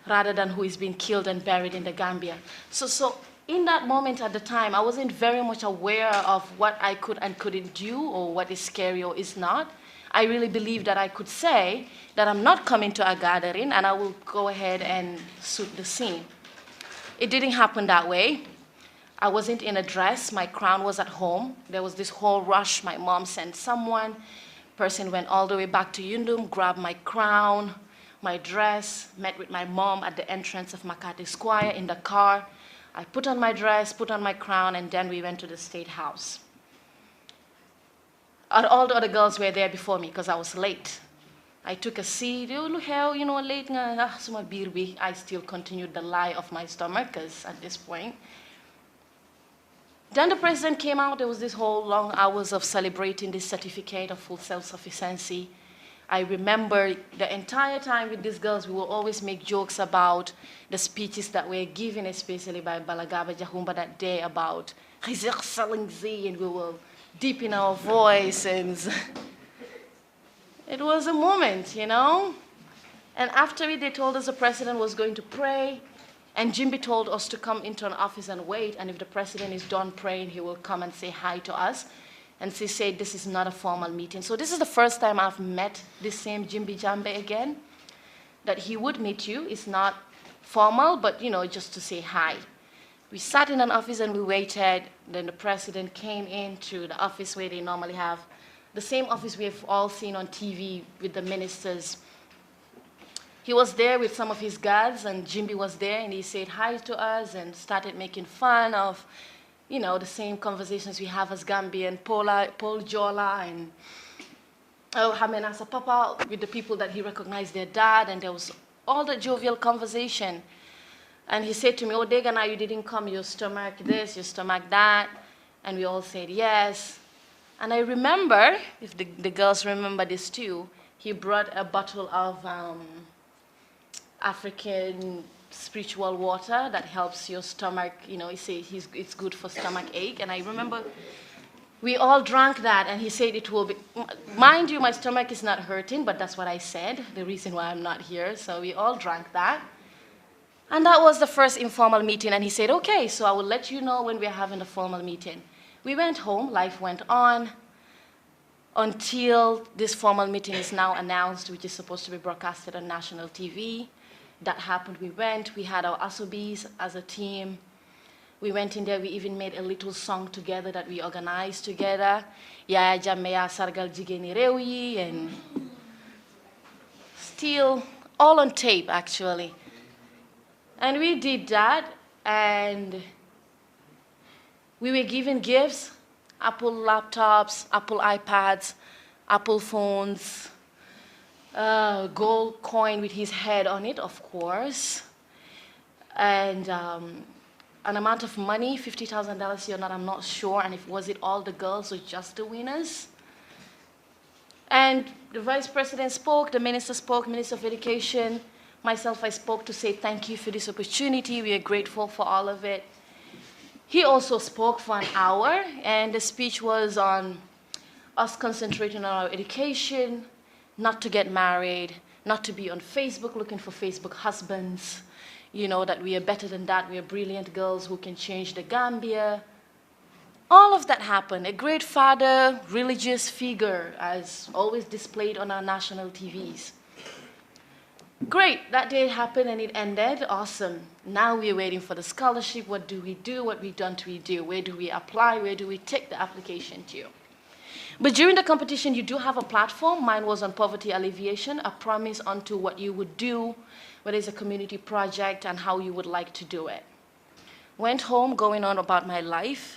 rather than who is being killed and buried in the Gambia. So in that moment at the time, I wasn't very much aware of what I could and couldn't do or what is scary or is not. I really believed that I could say that I'm not coming to a gathering and I will go ahead and shoot the scene. It didn't happen that way. I wasn't in a dress, my crown was at home. There was this whole rush, my mom sent someone, person went all the way back to Yundum, grabbed my crown, my dress, met with my mom at the entrance of Makati Square in the car. I put on my dress, put on my crown, and then we went to the State House. all the other girls were there before me because I was late. I took a seat. Oh, look how, late nga. Suma biir bi. I still continued the lie of my stomach because at this point. Then the president came out. There was this whole long hours of celebrating this certificate of full self-sufficiency. I remember the entire time with these girls, we will always make jokes about the speeches that were given, especially by Balagaba Jahumba that day about His Excellency, and we will deepen our voice. And it was a moment, And after it, they told us the president was going to pray, and Jimby told us to come into an office and wait, and if the president is done praying, he will come and say hi to us. And she said, this is not a formal meeting. So this is the first time I've met this same Yahya Jammeh again, that he would meet you. It's not formal, but, just to say hi. We sat in an office and we waited. Then the president came into the office where they normally have, the same office we have all seen on TV with the ministers. He was there with some of his guards, and Jimby was there, and he said hi to us and started making fun of the same conversations we have as Gambian, Paul Jola and Hamenasa Papa, with the people that he recognized their dad, and there was all the jovial conversation. And he said to me, oh, Degana, you didn't come, your stomach this, your stomach that. And we all said yes. And I remember, if the girls remember this too, he brought a bottle of African spiritual water that helps your stomach, he said it's good for stomach ache. And I remember we all drank that, and he said it will be, mind you, my stomach is not hurting, but that's what I said, the reason why I'm not here. So we all drank that. And that was the first informal meeting, and he said, okay, so I will let you know when we're having the formal meeting. We went home, life went on, until this formal meeting is now announced, which is supposed to be broadcasted on national TV. That happened, we went, we had our Asobis as a team. We went in there, we even made a little song together that we organized together. Yahya Jammeh Sargal Jigeni Rewi, and still all on tape, actually. And we did that, and we were given gifts, Apple laptops, Apple iPads, Apple phones, gold coin with his head on it, of course, and an amount of money, $50,000 or not, I'm not sure, and if was it all the girls or just the winners. And the vice president spoke, the minister spoke, Minister of Education, myself, I spoke to say thank you for this opportunity. We are grateful for all of it. He also spoke for an hour, and the speech was on us concentrating on our education, not to get married, not to be on Facebook looking for Facebook husbands, that we are better than that, we are brilliant girls who can change the Gambia. All of that happened. A great father, religious figure, as always displayed on our national TVs. Great, that day happened and it ended, awesome. Now we're waiting for the scholarship. What do we do? What don't we do? Where do we apply? Where do we take the application to? But during the competition, you do have a platform. Mine was on poverty alleviation, a promise onto what you would do, whether it's a community project and how you would like to do it. Went home going on about my life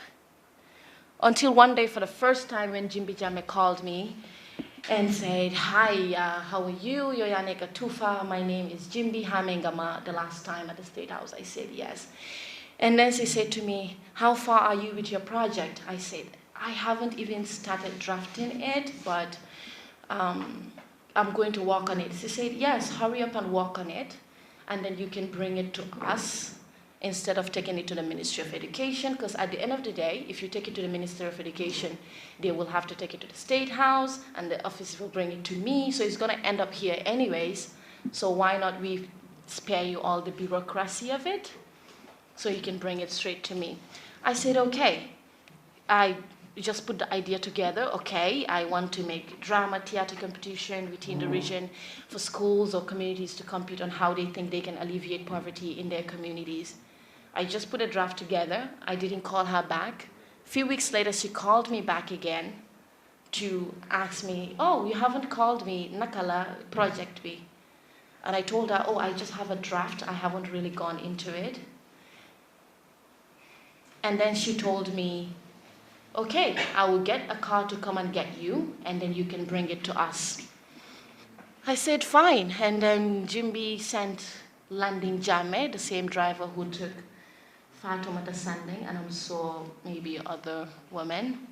until one day for the first time when Yahya Jammeh called me and said, hi, how are you? Yahya Tufa, my name is Jimby Hamengama. The last time at the State House, I said yes. And then she said to me, how far are you with your project? I said, I haven't even started drafting it, but I'm going to work on it. She said, yes, hurry up and work on it, and then you can bring it to us instead of taking it to the Ministry of Education, because at the end of the day, if you take it to the Ministry of Education, they will have to take it to the State House, and the office will bring it to me, so it's going to end up here anyways, so why not we spare you all the bureaucracy of it, so you can bring it straight to me. I said, okay. I just put the idea together, okay, I want to make drama, theater competition within the region for schools or communities to compete on how they think they can alleviate poverty in their communities. I just put a draft together. I didn't call her back. A few weeks later, she called me back again to ask me, oh, you haven't called me, Nakala project B. And I told her, oh, I just have a draft. I haven't really gone into it. And then she told me, okay, I will get a car to come and get you, and then you can bring it to us. I said, fine. And then Jimby sent Landing Jammeh, the same driver who took Fatoumata Sanding, and also maybe other women.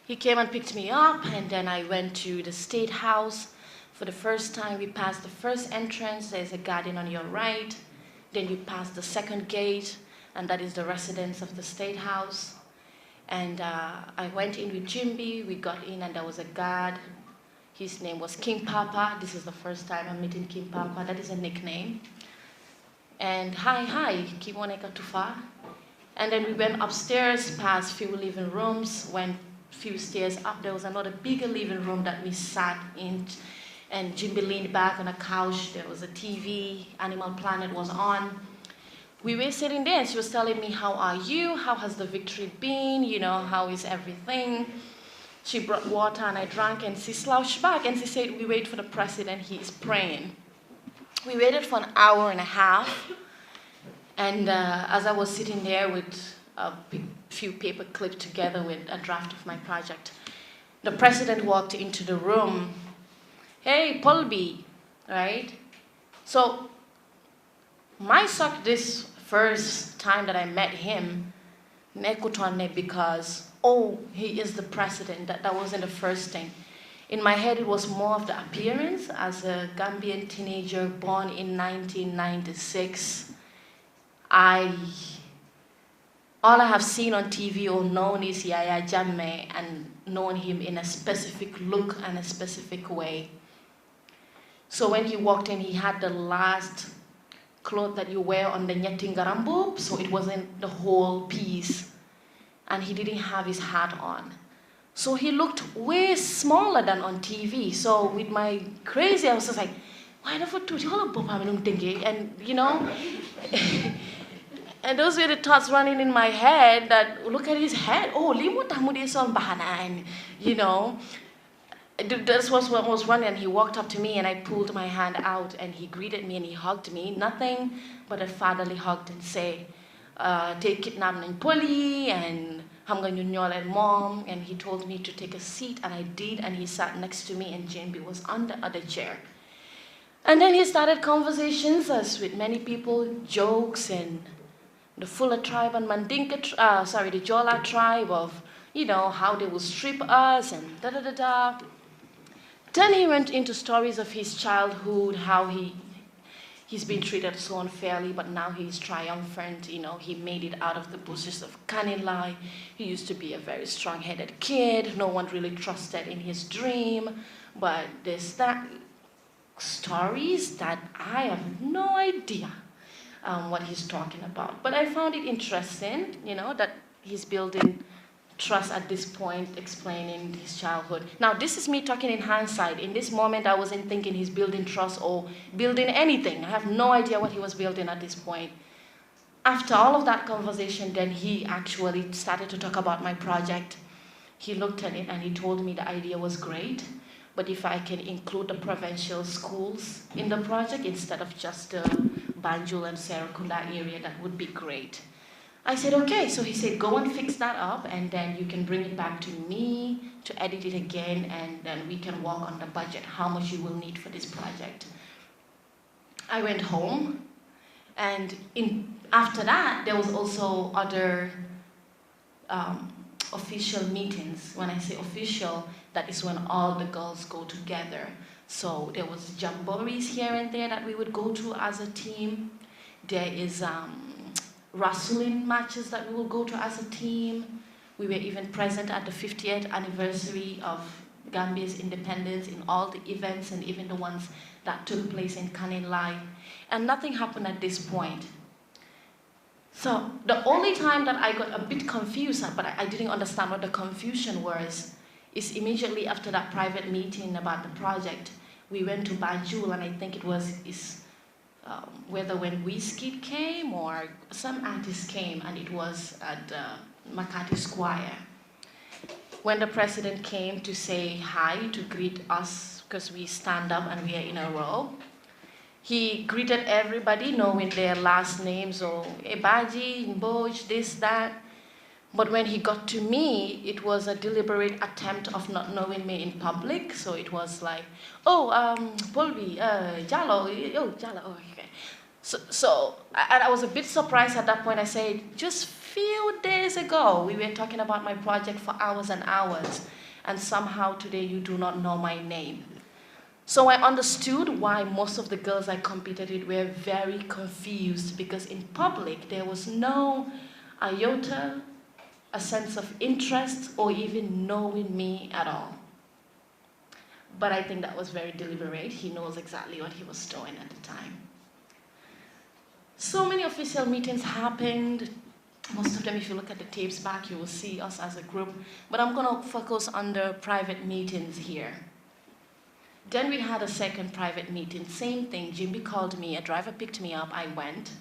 He came and picked me up, and then I went to the State House. For the first time, we passed the first entrance. There's a garden on your right. Then you pass the second gate, and that is the residence of the State House. And I went in with Jimby. We got in, and there was a guard. His name was King Papa. This is the first time I'm meeting King Papa. That is a nickname. And hi, Kimoneka Tufa. And then we went upstairs, past few living rooms, went few stairs up. There was another bigger living room that we sat in, and Jimby leaned back on a couch. There was a TV, Animal Planet was on. We were sitting there, and she was telling me, how are you? How has the victory been? You know, how is everything? She brought water, and I drank, and she slouched back, and she said, we wait for the president, he is praying. We waited for an hour and a half, and as I was sitting there with a few paper clipped together with a draft of my project, the president walked into the room. Hey, Polby, right? So my shock this first time that I met him, because, oh, he is the president. That wasn't the first thing. In my head, it was more of the appearance. As a Gambian teenager born in 1996, all I have seen on TV or known is Yahya Jammeh, and known him in a specific look and a specific way. So when he walked in, he had the last cloth that you wear on the Nyatingarambo, so it wasn't the whole piece. And he didn't have his hat on. So he looked way smaller than on TV. So with my crazy, I was just like, why the fuck do you hold up? And you know, and those were the thoughts running in my head that, look at his head. Oh, limu tamudi son bahana. And you know, this was what was running, and he walked up to me, and I pulled my hand out, and he greeted me, and he hugged me. Nothing but a fatherly hug, and say, take kidnap and poli, and hamga nyol and mom. And he told me to take a seat, and I did, and he sat next to me, and Jimby was on the other chair. And then he started conversations, as with many people, jokes, and the Fuller tribe and Mandinka, the Jola tribe, of, you know, how they will strip us, and da-da-da-da. Then he went into stories of his childhood, how he's been treated so unfairly, but now he's triumphant. You know, he made it out of the bushes of Kanilai. He used to be a very strong-headed kid. No one really trusted in his dream. But there's that stories that I have no idea what he's talking about. But I found it interesting, you know, that he's building trust at this point, explaining his childhood. Now, this is me talking in hindsight. In this moment, I wasn't thinking he's building trust or building anything. I have no idea what he was building at this point. After all of that conversation, then he actually started to talk about my project. He looked at it, and he told me the idea was great, but if I can include the provincial schools in the project instead of just the Banjul and Serakunda area, that would be great. I said, okay. So he said, go and fix that up, and then you can bring it back to me to edit it again, and then we can work on the budget, how much you will need for this project. I went home, and after that, there was also other official meetings. When I say official, that is when all the girls go together. So there was jamborees here and there that we would go to as a team. There is wrestling matches that we will go to as a team. We were even present at the 50th anniversary of Gambia's independence in all the events, and even the ones that took place in Kanilai. And nothing happened at this point. So the only time that I got a bit confused, but I didn't understand what the confusion was, is immediately after that private meeting about the project. We went to Banjul, and I think it was whether when Wizkid came or some artist came, and it was at Makati Square. When the president came to say hi, to greet us, because we stand up and we are in a row, he greeted everybody knowing their last names, or Ebaji, Mboj, this, that. But when he got to me, it was a deliberate attempt of not knowing me in public. So it was like, oh, Polby, Jalo, oh, Jalo, oh, okay. And I was a bit surprised at that point. I said, just few days ago, we were talking about my project for hours and hours, and somehow today you do not know my name. So I understood why most of the girls I competed with were very confused, because in public there was no iota, a sense of interest, or even knowing me at all. But I think that was very deliberate. He knows exactly what he was doing at the time. So many official meetings happened. Most of them, if you look at the tapes back, you will see us as a group. But I'm going to focus on the private meetings here. Then we had a second private meeting. Same thing. Jimmy called me. A driver picked me up. I went.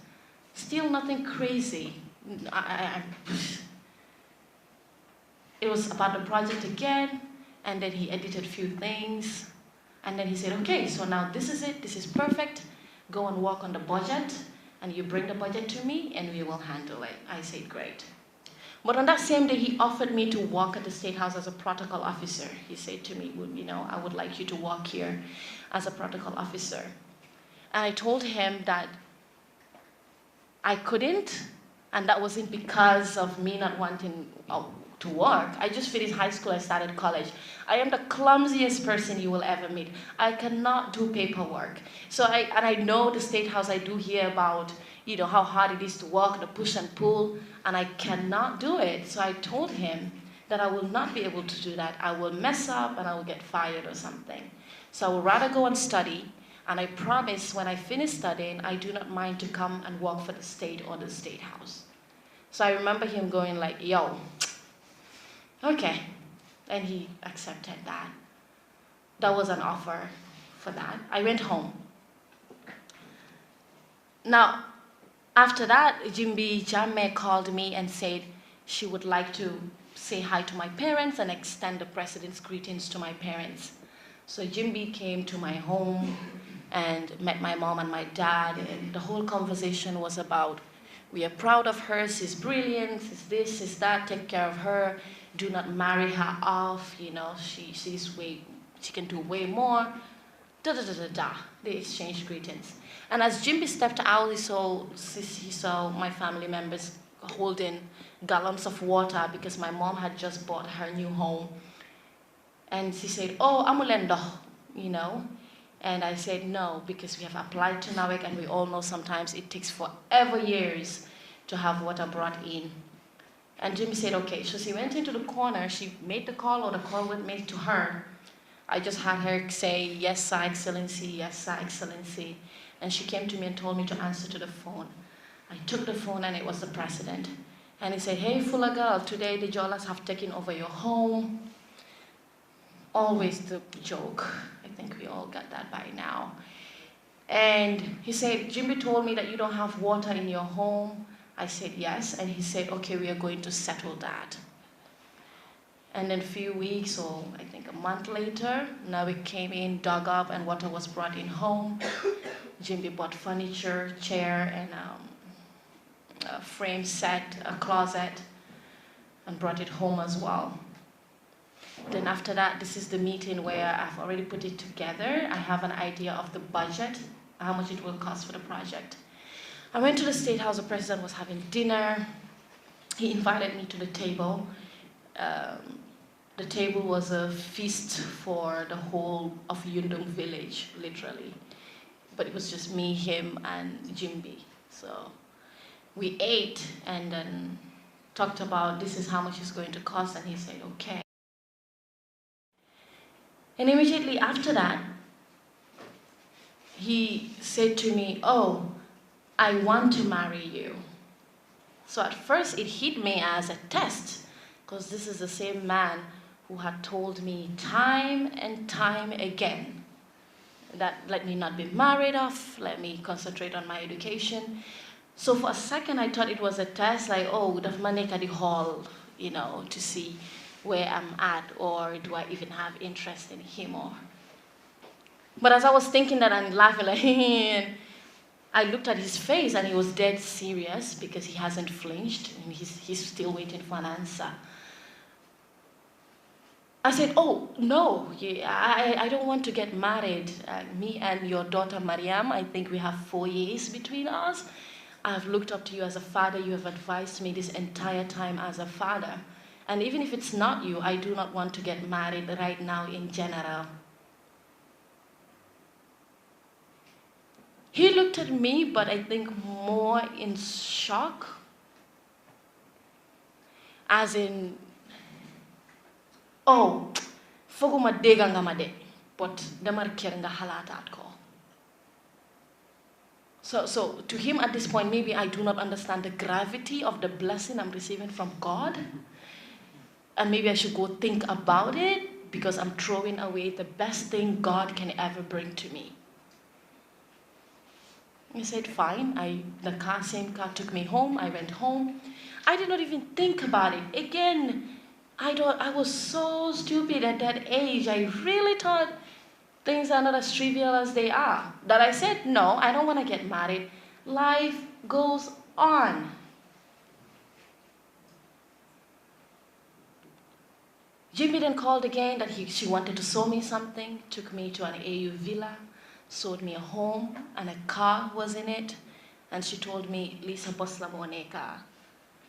Still nothing crazy. It was about the project again, and then he edited a few things, and then he said, okay, so now this is it, this is perfect, go and work on the budget, and you bring the budget to me, and we will handle it. I said, great. But on that same day, he offered me to work at the State House as a protocol officer. He said to me, well, you know, I would like you to work here as a protocol officer. And I told him that I couldn't, and that wasn't because of me not wanting to work. I just finished high school, I started college. I am the clumsiest person you will ever meet. I cannot do paperwork. And I know the State House, I do hear about, you know, how hard it is to work, the push and pull, and I cannot do it. So I told him that I will not be able to do that. I will mess up and I will get fired or something. So I would rather go and study, and I promise when I finish studying, I do not mind to come and work for the state or the State House. So I remember him going like, yo, okay, and he accepted that. That was an offer for that. I went home. Now, after that, Yahya Jammeh called me and said she would like to say hi to my parents and extend the president's greetings to my parents. So Yahya came to my home and met my mom and my dad, and the whole conversation was about, we are proud of her, she's brilliant, she's this, she's that, take care of her. Do not marry her off, you know, she can do way more, They exchanged greetings. And as Yahya stepped out, he saw my family members holding gallons of water because my mom had just bought her new home. And she said, oh, amulendo, you know. And I said no, because we have applied to NAWEC, and we all know sometimes it takes forever years to have water brought in. And Yahya said, okay. So she went into the corner, she made the call, or the call was made to her. I just had her say, yes, Sir Excellency, yes, Sir Excellency. And she came to me and told me to answer to the phone. I took the phone, and it was the president. And he said, hey, Fulla girl, today the Jolas have taken over your home. Always the joke. I think we all got that by now. And he said, Yahya told me that you don't have water in your home. I said yes, and he said, okay, we are going to settle that. And then a few weeks, or I think a month later, NAWEC came in, dug up, and water was brought in home. Yahya bought furniture, chair, and a frame set, a closet, and brought it home as well. Then after that, this is the meeting where I've already put it together. I have an idea of the budget, how much it will cost for the project. I went to the State House, the president was having dinner. He invited me to the table. The table was a feast for the whole of Yundum village, literally. But it was just me, him, and Yahya. So we ate and then talked about this is how much it's going to cost, and he said, okay. And immediately after that, he said to me, oh, I want to marry you. So at first it hit me as a test, because this is the same man who had told me time and time again that let me not be married off, let me concentrate on my education. So for a second I thought it was a test, like, oh, does Maneka the hall, you know, to see where I'm at, or do I even have interest in him or. But as I was thinking that, I'm laughing like, I looked at his face and he was dead serious because he hasn't flinched and he's still waiting for an answer. I said, oh, no, I don't want to get married. Me and your daughter, Mariam, I think we have 4 years between us. I've looked up to you as a father. You have advised me this entire time as a father. And even if it's not you, I do not want to get married right now in general. He looked at me, but I think more in shock. As in, oh, foguma dega nga ma de, but damar ker nga halatat ko. So to him at this point, maybe I do not understand the gravity of the blessing I'm receiving from God. And maybe I should go think about it because I'm throwing away the best thing God can ever bring to me. I said, fine. The same car took me home. I went home. I did not even think about it. Again, I was so stupid at that age. I really thought things are not as trivial as they are. That I said, no, I don't want to get married. Life goes on. Jimmy then called again that she wanted to sew me something, took me to an AU villa, sewed me a home, and a car was in it. And she told me, Lisa Bosla Moneka,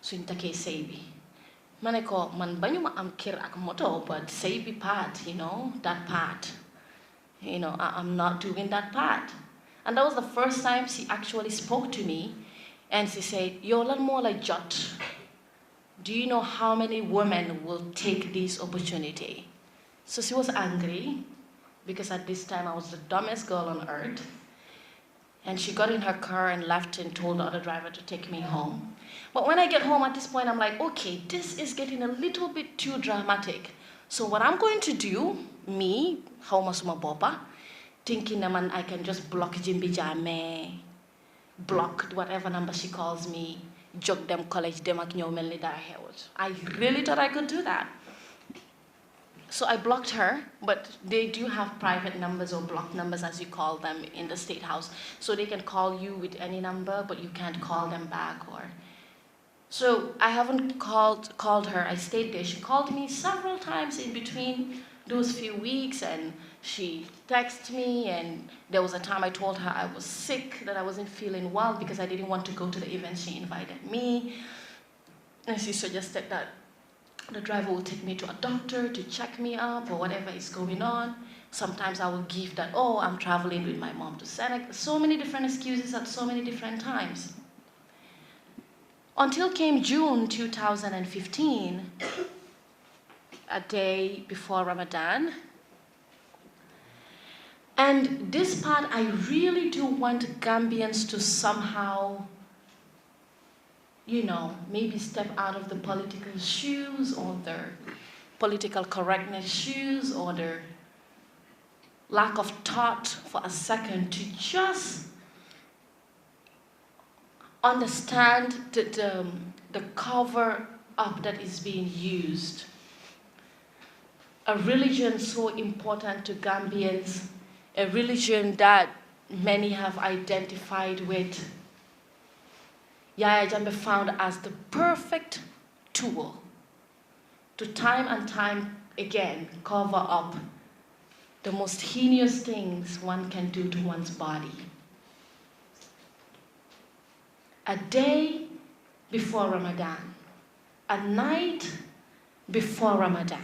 Suintake Seibi. Maneko, man banyuma am kir ak moto, but Seibi part, that part. I'm not doing that part. And that was the first time she actually spoke to me. And she said, you're a lot more like Jot. Do you know how many women will take this opportunity? So she was angry because at this time I was the dumbest girl on earth. And she got in her car and left and told the other driver to take me home. But when I get home at this point, I'm like, okay, this is getting a little bit too dramatic. So what I'm going to do, me, Haumasuma Boba, thinking that I can just block Yahya Jammeh, block whatever number she calls me, jog them college, dem ak ñew melni dara xewut. I really thought I could do that. So I blocked her, but they do have private numbers or block numbers as you call them in the State House. So they can call you with any number, but you can't call them back. So I haven't called her. I stayed there. She called me several times in between those few weeks, and she texted me, and there was a time I told her I was sick, that I wasn't feeling well because I didn't want to go to the event. She invited me, and she suggested that the driver will take me to a doctor to check me up or whatever is going on. Sometimes I will give that, oh, I'm traveling with my mom to Senegal. So many different excuses at so many different times. Until came June 2015, a day before Ramadan. And this part, I really do want Gambians to somehow, maybe step out of the political shoes or their political correctness shoes or their lack of thought for a second to just understand the cover up that is being used. A religion so important to Gambians, a religion that many have identified with. Yahya Jammeh found as the perfect tool to time and time again cover up the most heinous things one can do to one's body. A day before Ramadan, a night before Ramadan.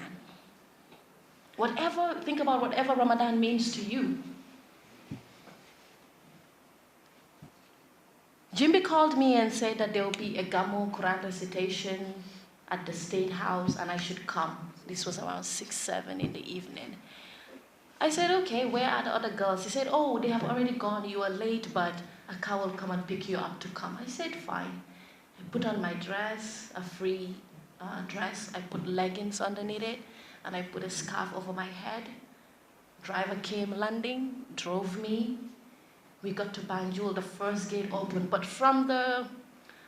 Think about whatever Ramadan means to you. Jimmy called me and said that there will be a Gamo Quran recitation at the State House and I should come. This was around 6, 7 in the evening. I said, okay, where are the other girls? He said, oh, they have already gone. You are late, but a car will come and pick you up to come. I said, fine. I put on my dress, a free dress. I put leggings underneath it, and I put a scarf over my head. Driver came landing, drove me. We got to Banjul, the first gate opened. But from the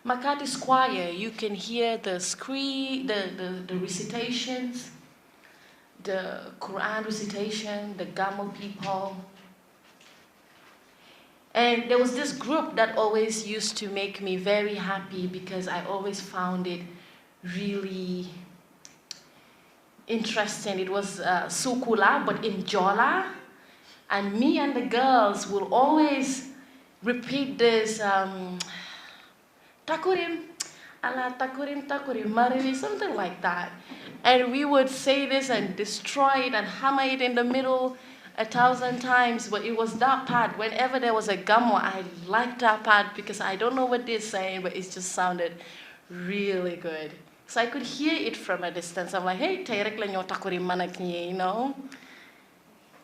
Makati Square, you can hear the the recitations, the Quran recitation, the Gamo people. And there was this group that always used to make me very happy because I always found it really interesting. It was Sukula, but in Jola. And me and the girls will always repeat this, takurim, ala takurim, takurim, mariri, something like that. And we would say this and destroy it and hammer it in the middle 1,000 times, but it was that part. Whenever there was a gamo, I liked that part because I don't know what they're saying, but it just sounded really good. So I could hear it from a distance. I'm like, hey, tayrek la nyo takurim manak niye, you know?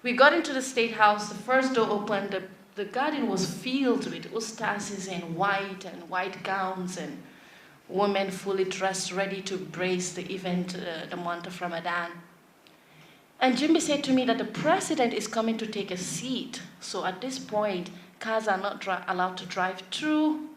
We got into the State House, the first door opened, the garden was filled with ustazes in white and white gowns and women fully dressed, ready to brace the event, the month of Ramadan. And Jimmy said to me that the president is coming to take a seat. So at this point, cars are not allowed to drive through,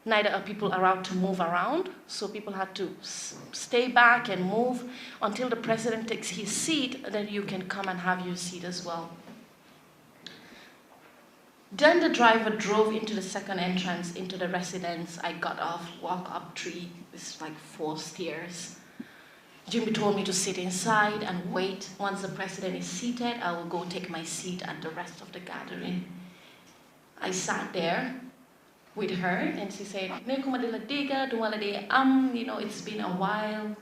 neither are people allowed to move around. So people had to stay back and move until the president takes his seat, then you can come and have your seat as well. Then the driver drove into the second entrance into the residence. I got off, walk up 4 stairs. Jimmy told me to sit inside and wait. Once the president is seated, I will go take my seat at the rest of the gathering. I sat there with her and she said, you know, it's been a while.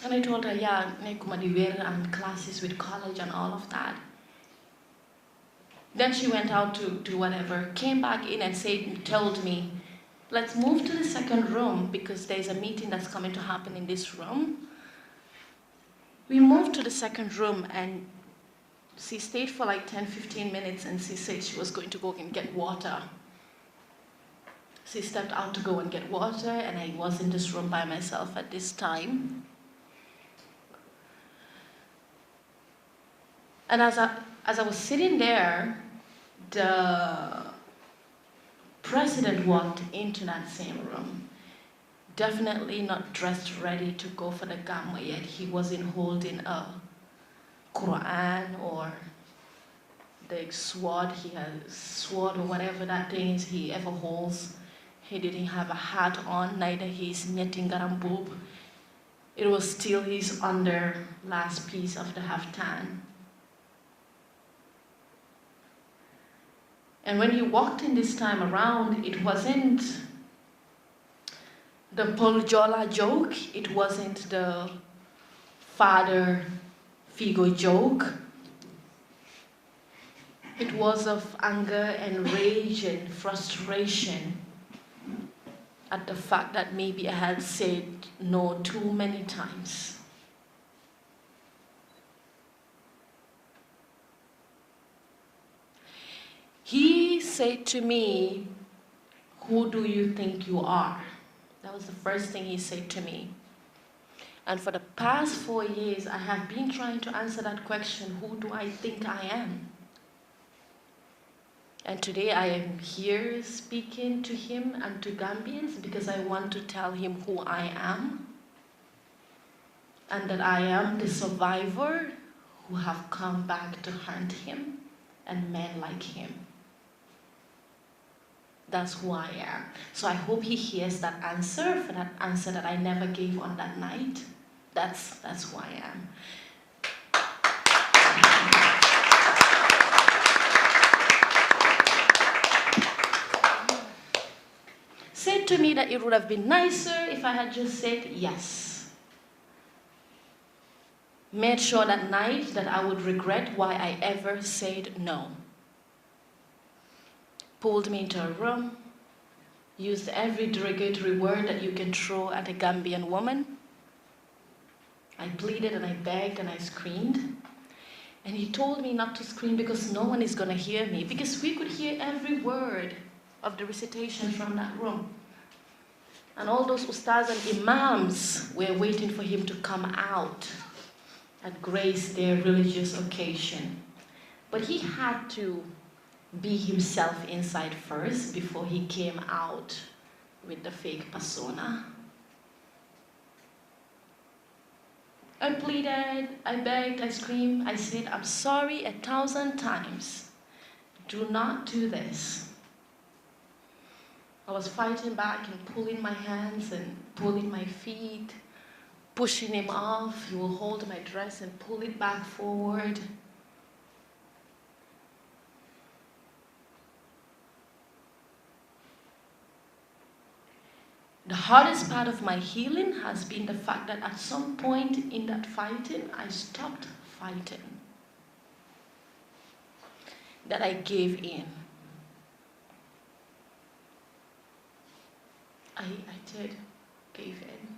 And I told her, yeah, and classes with college and all of that. Then she went out to whatever, came back in and told me, let's move to the second room because there's a meeting that's coming to happen in this room. We moved to the second room and she stayed for like 10-15 minutes and she said she was going to go and get water. She stepped out to go and get water and I was in this room by myself at this time. And as I was sitting there, the president walked into that same room, definitely not dressed ready to go for the Gamma yet. He wasn't holding a Quran or the sword. He had a sword or whatever that thing is he ever holds. He didn't have a hat on, neither his Nyetingarambub. It was still his under last piece of the haftan. And when he walked in this time around, it wasn't the Poljola joke, it wasn't the Father Figo joke. It was of anger and rage and frustration at the fact that maybe I had said no too many times. He said to me, who do you think you are? That was the first thing he said to me. And for the past 4 years, I have been trying to answer that question, who do I think I am? And today I am here speaking to him and to Gambians because I want to tell him who I am and that I am the survivor who have come back to hunt him and men like him. That's who I am. So I hope he hears that answer, for that answer that I never gave on that night. That's who I am. Said to me that it would have been nicer if I had just said yes. Made sure that night that I would regret why I ever said no. Pulled me into a room, used every derogatory word that you can throw at a Gambian woman. I pleaded and I begged and I screamed. And he told me not to scream because no one is going to hear me, because we could hear every word of the recitation from that room. And all those ustaz and imams were waiting for him to come out and grace their religious occasion. But he had to be himself inside first before he came out with the fake persona. I pleaded, I begged, I screamed, I said, I'm sorry 1,000 times. do not do this. I was fighting back and pulling my hands and pulling my feet, pushing him off. He will hold my dress and pull it back forward. The hardest part of my healing has been the fact that at some point in that fighting, I stopped fighting. That I gave in. I did give in.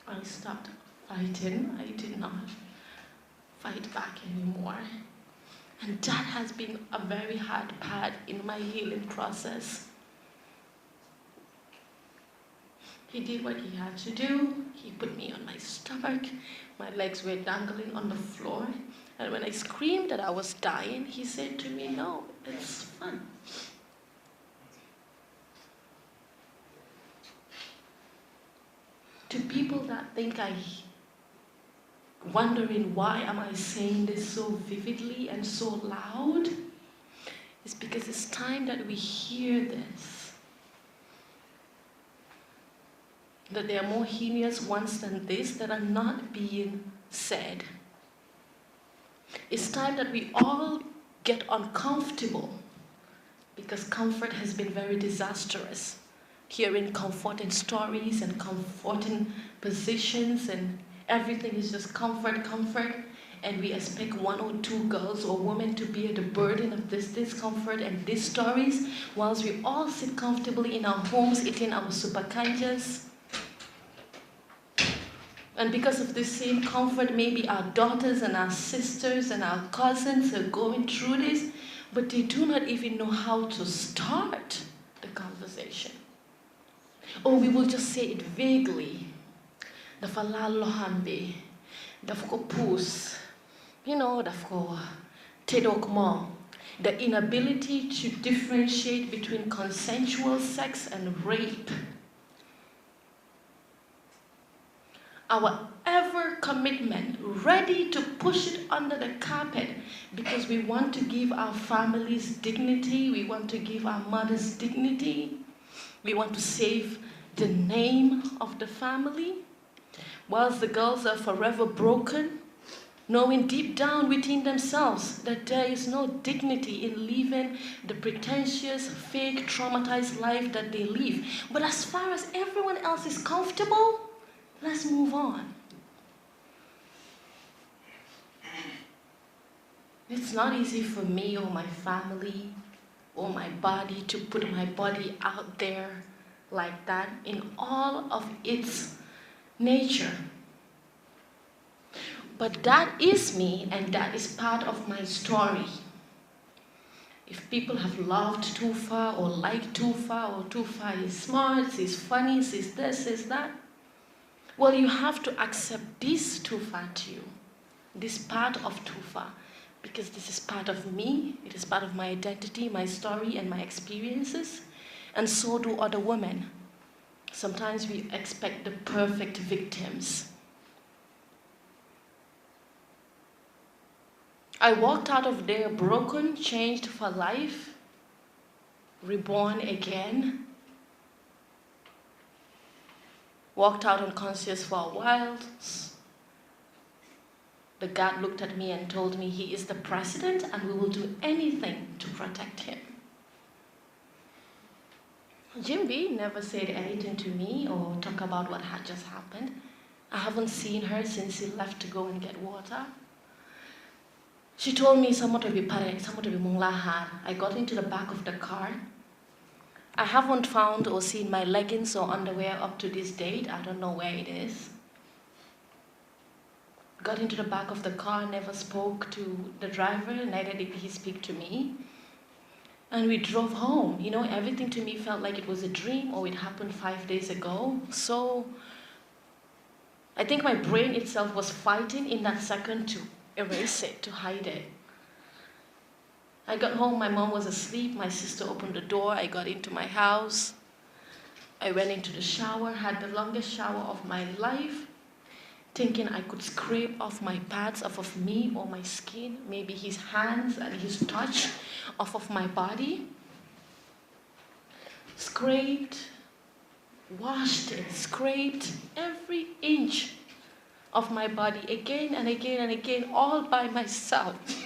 I stopped fighting. I did not fight back anymore. And that has been a very hard part in my healing process. He did what he had to do. He put me on my stomach. My legs were dangling on the floor. And when I screamed that I was dying, he said to me, "No, it's fun." To people that think wondering why am I saying this so vividly and so loud, it's because it's time that we hear this. That there are more heinous ones than this that are not being said. It's time that we all get uncomfortable, because comfort has been very disastrous. Hearing comforting stories and comforting positions and everything is just comfort, comfort, and we expect one or two girls or women to bear the burden of this discomfort and these stories, whilst we all sit comfortably in our homes eating our super kanjas. And because of this same comfort, maybe our daughters and our sisters and our cousins are going through this, but they do not even know how to start the conversation. Or we will just say it vaguely. The falal lohambe, the pus, the tedokmo. The inability to differentiate between consensual sex and rape. Our ever commitment, ready to push it under the carpet because we want to give our families dignity, we want to give our mothers dignity, we want to save the name of the family, whilst the girls are forever broken, knowing deep down within themselves that there is no dignity in living the pretentious, fake, traumatized life that they live. But as far as everyone else is comfortable, let's move on. It's not easy for me or my family or my body to put my body out there like that in all of its nature. But that is me, and that is part of my story. If people have loved Tufa or like Tufa, or Tufa is smart, is funny, is this, is that, well, you have to accept this Tufa too, this part of Tufa, because this is part of me, it is part of my identity, my story, and my experiences, and so do other women. Sometimes we expect the perfect victims. I walked out of there broken, changed for life, reborn again. Walked out unconscious for a while. The guard looked at me and told me he is the president and we will do anything to protect him. Jimby never said anything to me or talk about what had just happened. I haven't seen her since he left to go and get water. She told me someone to be pare, someone to be munglahar. I got into the back of the car. I haven't found or seen my leggings or underwear up to this date. I don't know where it is. Got into the back of the car, never spoke to the driver, neither did he speak to me. And we drove home. You know, everything to me felt like it was a dream or it happened 5 days ago. So I think my brain itself was fighting in that second to erase it, to hide it. I got home, my mom was asleep, my sister opened the door, I got into my house. I went into the shower, had the longest shower of my life. thinking I could scrape off my pads off of me or my skin, maybe his hands and his touch off of my body. Scraped, washed and scraped every inch of my body again and again and again, all by myself.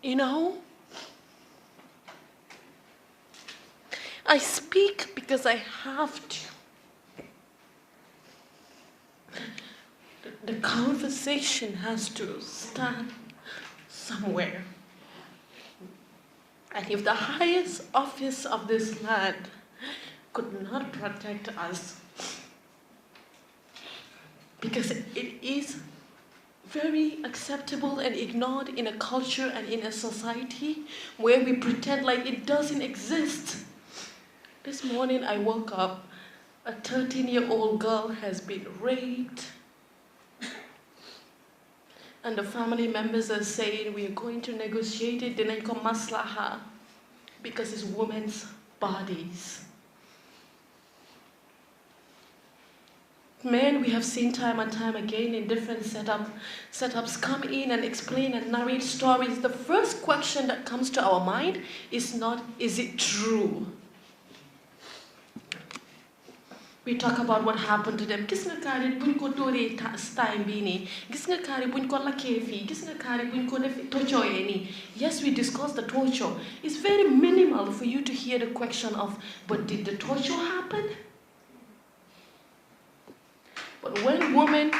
You know, I speak because I have to. The conversation has to start somewhere. And if the highest office of this land could not protect us, because it is very acceptable and ignored in a culture and in a society where we pretend like it doesn't exist. This morning I woke up, a 13-year-old girl has been raped, and the family members are saying we are going to negotiate it, dinañ ko maslaha, because it's women's bodies. Men, we have seen time and time again in different setups come in and explain and narrate stories. The first question that comes to our mind is not, is it true? We talk about what happened to them. Gis nga kaari buñ ko dóoree time bii nii. Gis nga kaari buñ ko lakkee fii. Gis nga kaari buñ ko def torture nii. Yes, we discussed the torture. It's very minimal for you to hear the question of, but did the torture happen? But when women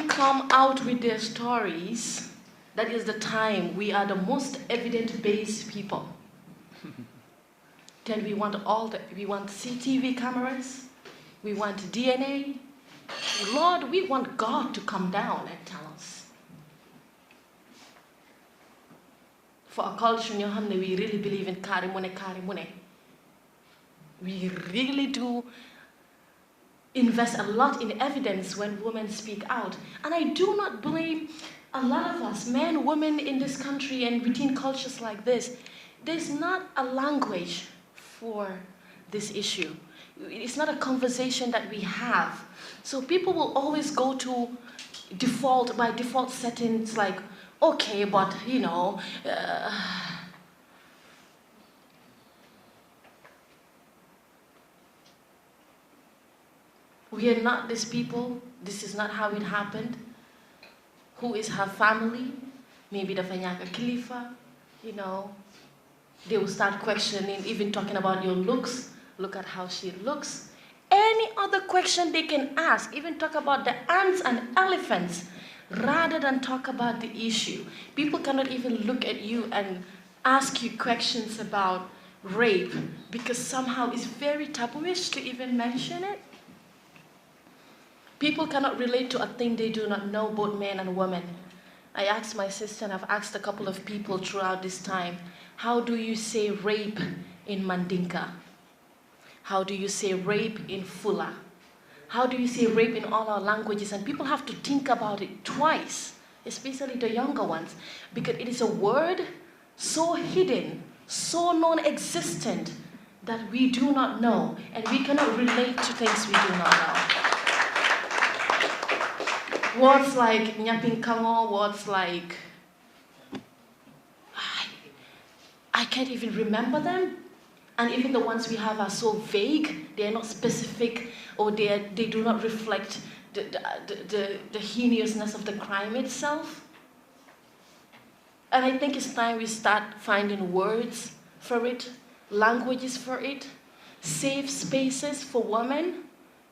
come out with their stories, that is the time we are the most evidence-based people. Then we want CCTV cameras, we want DNA. Lord, we want God to come down and tell us. For a culture, we really believe in karimune. We really do invest a lot in evidence when women speak out. And I do not blame a lot of us, men, women in this country and within cultures like this. There's not a language for this issue. It's not a conversation that we have. So people will always go to by default settings like, okay, but you know, we are not these people. This is not how it happened. Who is her family? Maybe the Fanyaka Khalifa, you know. They will start questioning, even talking about your looks. Look at how she looks. Any other question they can ask, even talk about the ants and elephants, rather than talk about the issue. People cannot even look at you and ask you questions about rape, because somehow it's very tabooish to even mention it. People cannot relate to a thing they do not know, both men and women. I asked my sister, and I've asked a couple of people throughout this time, how do you say rape in Mandinka? How do you say rape in Fula? How do you say rape in all our languages? And people have to think about it twice, especially the younger ones, because it is a word so hidden, so non-existent, that we do not know, and we cannot relate to things we do not know. Words like Nyaping Kango, words like, I can't even remember them. And even the ones we have are so vague, they are not specific, or they do not reflect the heinousness of the crime itself. And I think it's time we start finding words for it, languages for it, safe spaces for women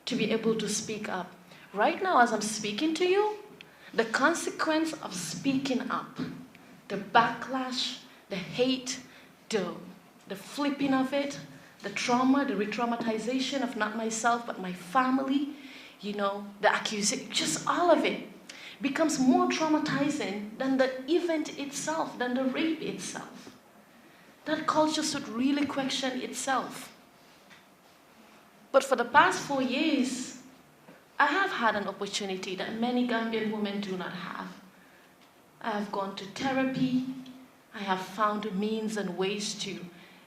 to be able to speak up. Right now, as I'm speaking to you, the consequence of speaking up, the backlash, the hate, the flipping of it, the trauma, the re-traumatization of not myself, but my family, you know, the accusation, just all of it becomes more traumatizing than the event itself, than the rape itself. That culture should really question itself. But for the past 4 years, I have had an opportunity that many Gambian women do not have. I have gone to therapy. I have found means and ways to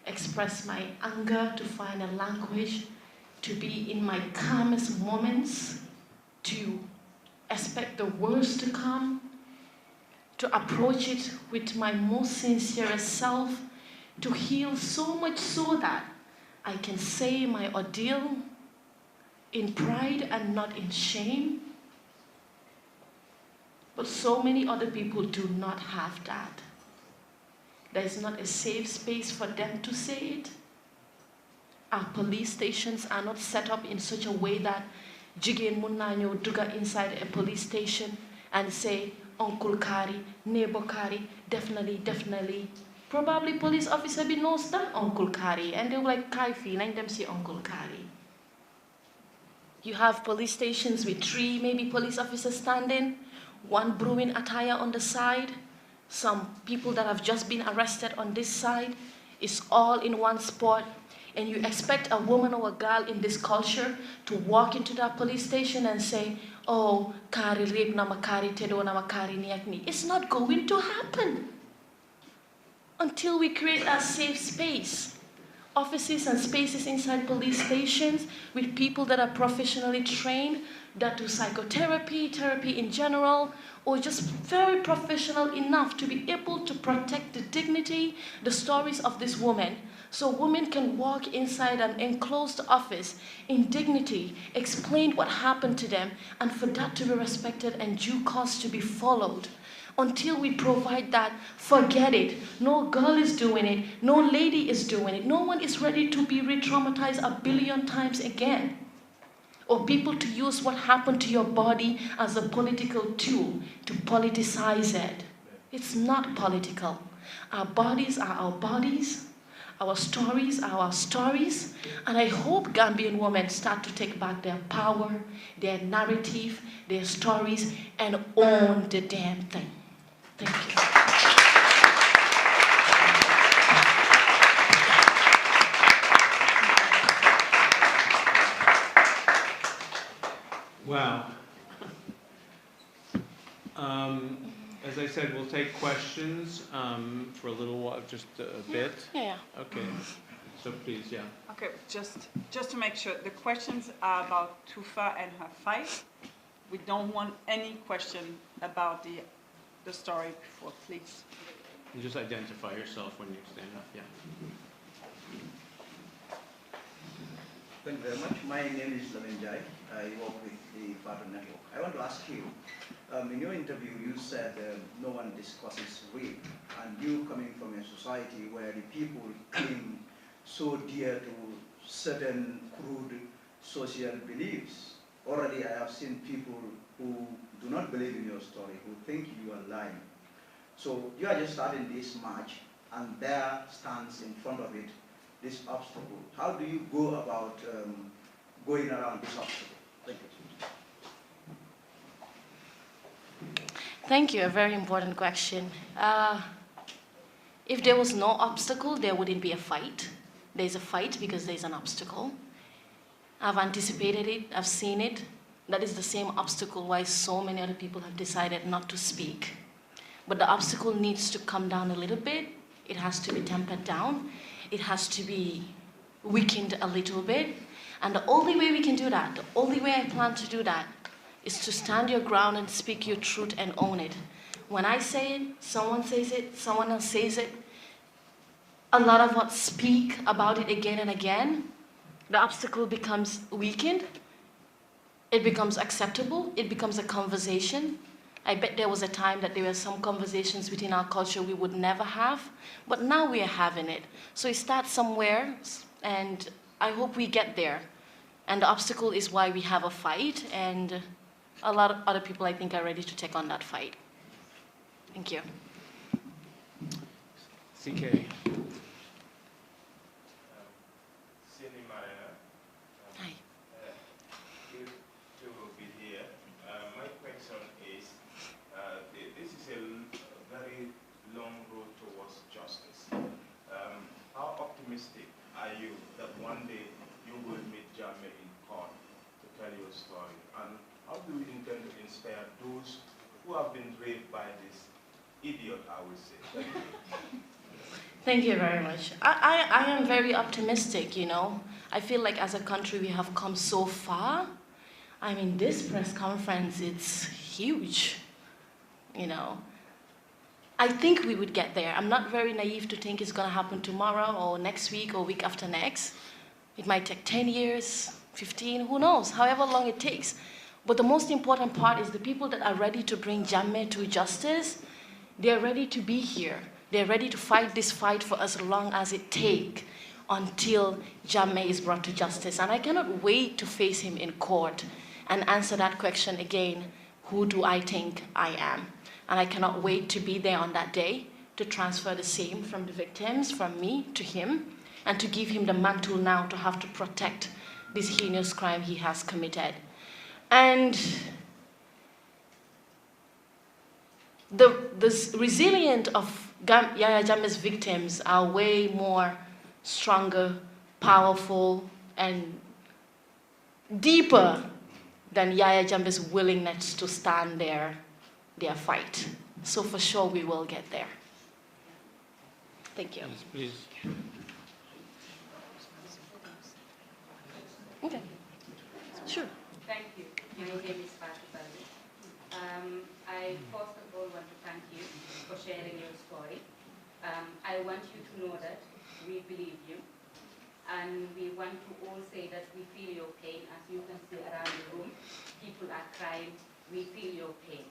express my anger, to find a language, to be in my calmest moments, to expect the worst to come, to approach it with my most sincere self, to heal so much so that I can say my ordeal in pride and not in shame. But so many other people do not have that. There is not a safe space for them to say it. Our police stations are not set up in such a way that Jigen Munanyo Duga inside a police station and say, Uncle Kari, neighbor Kari, definitely, definitely. Probably police officer be knows that Uncle Kari, and they're like, Kaifi, and them say Uncle Kari. You have police stations with 3 maybe police officers standing, 1 brewing attire on the side, some people that have just been arrested on this side. It's all in one spot. And you expect a woman or a girl in this culture to walk into that police station and say, oh, Kari rape nama Kari tedo nama Kari niakni. It's not going to happen until we create a safe space. Offices and spaces inside police stations with people that are professionally trained, that do psychotherapy, therapy in general, or just very professional enough to be able to protect the dignity, the stories of this woman. So women can walk inside an enclosed office in dignity, explain what happened to them, and for that to be respected and due course to be followed. Until we provide that, forget it. No girl is doing it. No lady is doing it. No one is ready to be re-traumatized 1 billion times again. Or people to use what happened to your body as a political tool to politicize it. It's not political. Our bodies are our bodies. Our stories are our stories. And I hope Gambian women start to take back their power, their narrative, their stories, and own the damn thing. Thank you. Wow. As I said, we'll take questions for a little while, just a bit. Yeah. Okay. So please, yeah. Okay, just to make sure, the questions are about Tufa and her fight. We don't want any question about the story before, please. You just identify yourself when you stand up, yeah. Thank you very much. My name is Lamin Jai. I work with the Partner Network. I want to ask you, in your interview you said no one discusses rape, and you coming from a society where the people cling so dear to certain crude social beliefs. Already I have seen people who do not believe in your story, who think you are lying. So you are just starting this march, and there stands in front of it this obstacle. How do you go about going around this obstacle? Thank you. Thank you, a very important question. If there was no obstacle, there wouldn't be a fight. There's a fight because there's an obstacle. I've anticipated it, I've seen it. That is the same obstacle why so many other people have decided not to speak. But the obstacle needs to come down a little bit. It has to be tempered down. It has to be weakened a little bit. And the only way we can do that, the only way I plan to do that, is to stand your ground and speak your truth and own it. When I say it, someone says it, someone else says it. A lot of us speak about it again and again. The obstacle becomes weakened. It becomes acceptable. It becomes a conversation. I bet there was a time that there were some conversations within our culture we would never have, but now we are having it. So it starts somewhere, and I hope we get there. And the obstacle is why we have a fight, and a lot of other people, I think, are ready to take on that fight. Thank you. CK. Hi. Good to be here. My question is, this is a very long road towards justice. How optimistic are you that one day you will meet Jammeh do you intend to inspire those who have been raped by this idiot, I would say? Thank you very much. I am very optimistic, you know. I feel like as a country we have come so far. I mean, this press conference, it's huge, you know. I think we would get there. I'm not very naive to think it's going to happen tomorrow or next week or week after next. It might take 10 years, 15, who knows, however long it takes. But the most important part is the people that are ready to bring Jammeh to justice, they're ready to be here. They're ready to fight this fight for as long as it takes until Jammeh is brought to justice. And I cannot wait to face him in court and answer that question again, who do I think I am? And I cannot wait to be there on that day to transfer the same from the victims, from me to him, and to give him the mantle now to have to protect this heinous crime he has committed. And the resilience of Yahya Jammeh's victims are way more stronger, powerful, and deeper than Yahya Jammeh's willingness to stand their fight. So for sure we will get there. Thank you. Yes, please. Okay. Sure. Thank you. My name is Tufa. I first of all want to thank you for sharing your story. I want you to know that we believe you, and we want to all say that we feel your pain. As you can see around the room, people are crying. We feel your pain.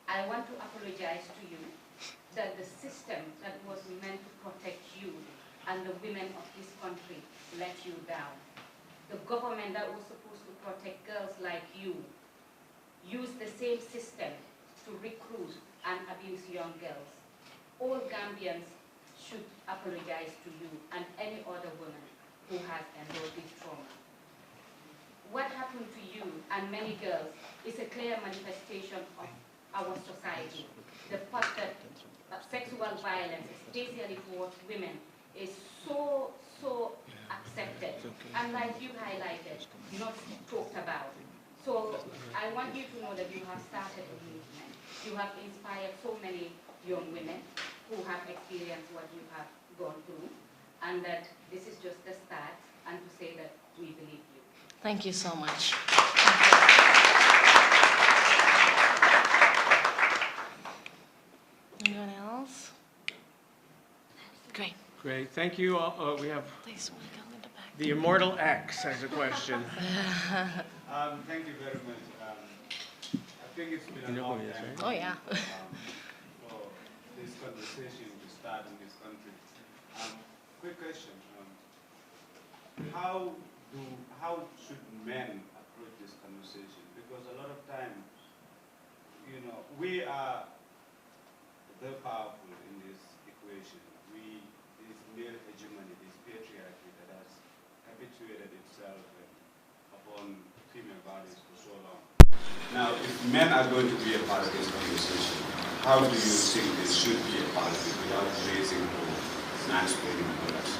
I want to apologize to you that the system that was meant to protect you and the women of this country let you down. The government that was supposed to protect girls like you used the same system to recruit and abuse young girls. All Gambians should apologize to you and any other woman who has endured this trauma. What happened to you and many girls is a clear manifestation of our society. The fact that sexual violence, especially towards women, is so accepted, and like you highlighted, not talked about. So I want you to know that you have started a movement. You have inspired so many young women who have experienced what you have gone through, and that this is just the start, and to say that we believe you. Thank you so much. Anyone else? Great. Great, thank you. We have Please, we'll go in the back. the Immortal X has a question. Thank you very much. I think it's been a long time Oh, yeah. for this conversation to start in this country. Quick question. How should men approach this conversation? Because a lot of times, you know, we are the powerful in this equation. This male hegemony, this patriarchy that has habituated itself upon female bodies for so long. Now, if men are going to be a part of this conversation, how do you think they should be a part of it without raising or mansplaining others?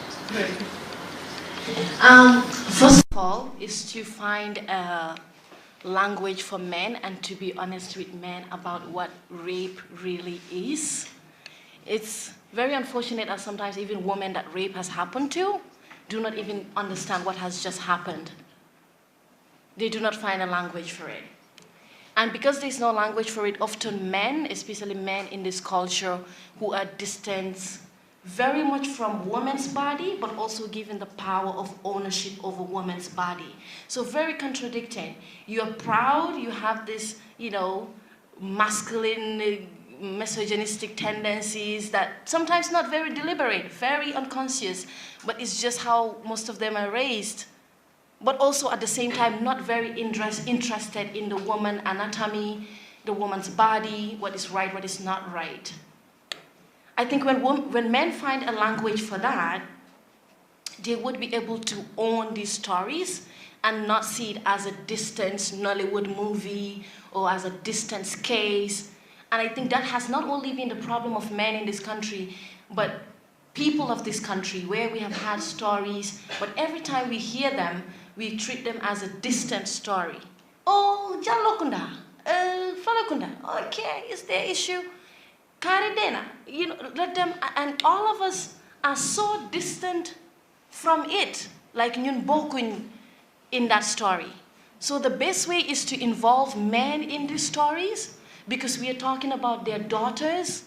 First of all, is to find a language for men and to be honest with men about what rape really is. It's very unfortunate that sometimes even women that rape has happened to do not even understand what has just happened. They do not find a language for it. And because there's no language for it, often men, especially men in this culture, who are distanced very much from women's body, but also given the power of ownership over women's body. So very contradicting. You're proud, you have this, you know, masculine, misogynistic tendencies that sometimes not very deliberate, very unconscious, but it's just how most of them are raised. But also at the same time, not very interested in the woman anatomy, the woman's body, what is right, what is not right. I think when men find a language for that, they would be able to own these stories and not see it as a distant Nollywood movie or as a distant case. And I think that has not only been the problem of men in this country, but people of this country, where we have had stories, but every time we hear them, we treat them as a distant story. Oh, Jalokunda, Falakunda, okay, is their issue. Karidena, you know, let them, and all of us are so distant from it, like Nyun Bokun in that story. So the best way is to involve men in these stories, because we are talking about their daughters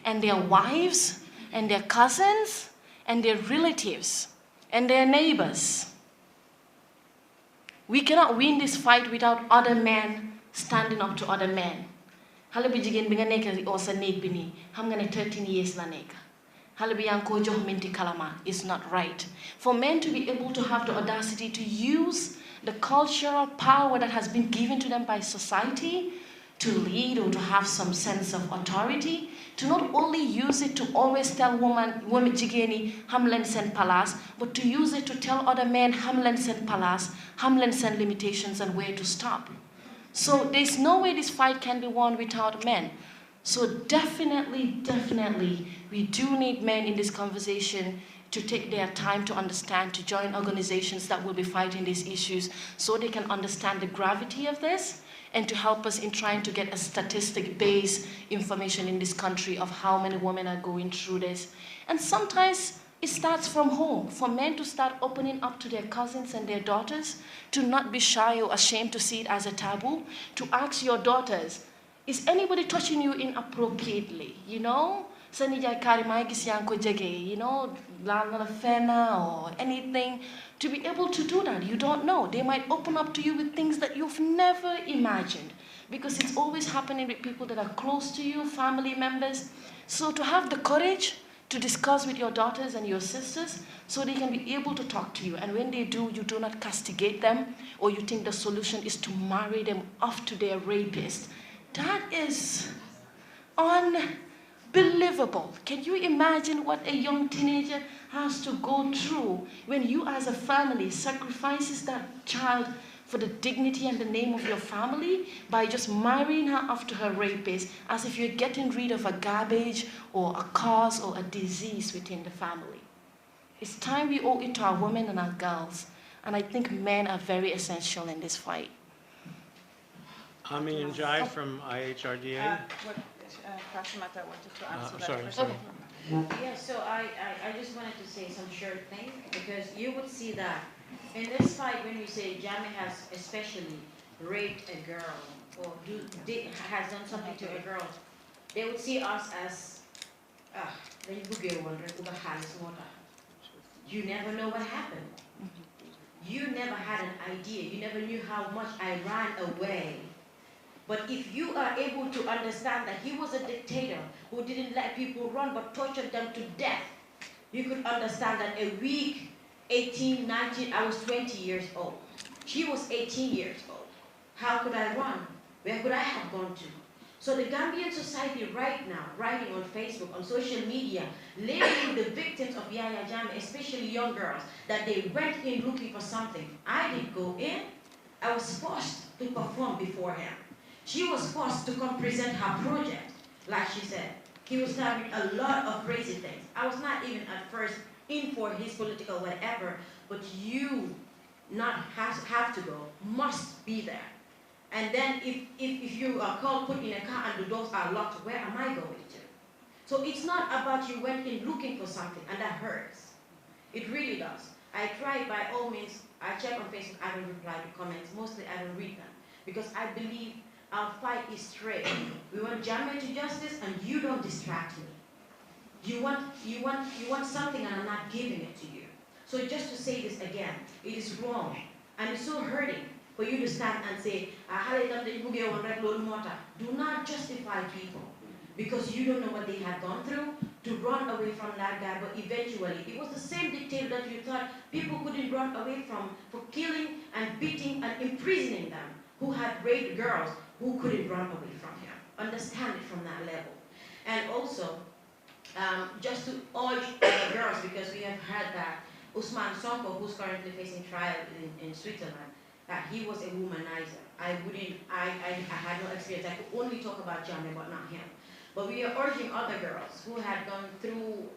and their wives and their cousins and their relatives and their neighbors. We cannot win this fight without other men standing up to other men. Xale bu jigéen bi nga nekk oo sa néeg bi nii xam nga ne 13 years la nekk. Xale bi yaa ngi koo jox minti kalama is not right. For men to be able to have the audacity to use the cultural power that has been given to them by society to lead or to have some sense of authority, to not only use it to always tell women jigéeni xam leen seen palace, but to use it to tell other men xam leen seen palace, xam leen seen limitations and where to stop. So there's no way this fight can be won without men. So definitely, we do need men in this conversation to take their time to understand, to join organizations that will be fighting these issues so they can understand the gravity of this and to help us in trying to get a statistic-based information in this country of how many women are going through this. And sometimes it starts from home, for men to start opening up to their cousins and their daughters, to not be shy or ashamed to see it as a taboo, to ask your daughters, is anybody touching you inappropriately, you know? Sanijay karimay gis yang ko jege, you know, la fena or anything. To be able to do that, you don't know. They might open up to you with things that you've never imagined, because it's always happening with people that are close to you, family members. So to have the courage to discuss with your daughters and your sisters so they can be able to talk to you. And when they do, you do not castigate them or you think the solution is to marry them off to their rapist. That is unbelievable. Can you imagine what a young teenager has to go through when you as a family sacrifices that child for the dignity and the name of your family by just marrying her after her rapist, as if you're getting rid of a garbage or a cause or a disease within the family. It's time we owe it to our women and our girls. And I think men are very essential in this fight. Ami and Jai from IHRDA. Kashimata wanted to answer that Sorry, question. sorry. Yeah, so I just wanted to say some short thing, because you would see that in this fight, when you say Jammeh has especially raped a girl or has done something to a girl, they would see us as, you never know what happened. You never had an idea. You never knew how much I ran away. But if you are able to understand that he was a dictator who didn't let people run but tortured them to death, you could understand that a week, 18, 19, I was 20 years old. She was 18 years old. How could I run? Where could I have gone to? So the Gambian society right now, writing on Facebook, on social media, labeling the victims of Yahya Jammeh, especially young girls, that they went in looking for something. I didn't go in. I was forced to perform before him. She was forced to come present her project, like she said. He was having a lot of crazy things. I was not even at first in for his political whatever, but you not have to go, must be there. And then if you are called, put in a car and the doors are locked, where am I going to? So it's not about you went in looking for something, and that hurts. It really does. I try by all means, I check on Facebook, I don't reply to comments, mostly I don't read them, because I believe our fight is straight. We want Jammeh to justice, and you don't distract me. You want something, and I'm not giving it to you. So just to say this again, it is wrong, and it's so hurting for you to stand and say, do not justify people, because you don't know what they have gone through to run away from that guy. But eventually, it was the same dictator that you thought people couldn't run away from for killing and beating and imprisoning them, who had raped girls, who couldn't run away from him. Understand it from that level. And also, just to urge the girls, because we have heard that Usman Sonko, who's currently facing trial in Switzerland, that he was a womanizer. I had no experience. I could only talk about Jammeh, but not him. But we are urging other girls who had gone through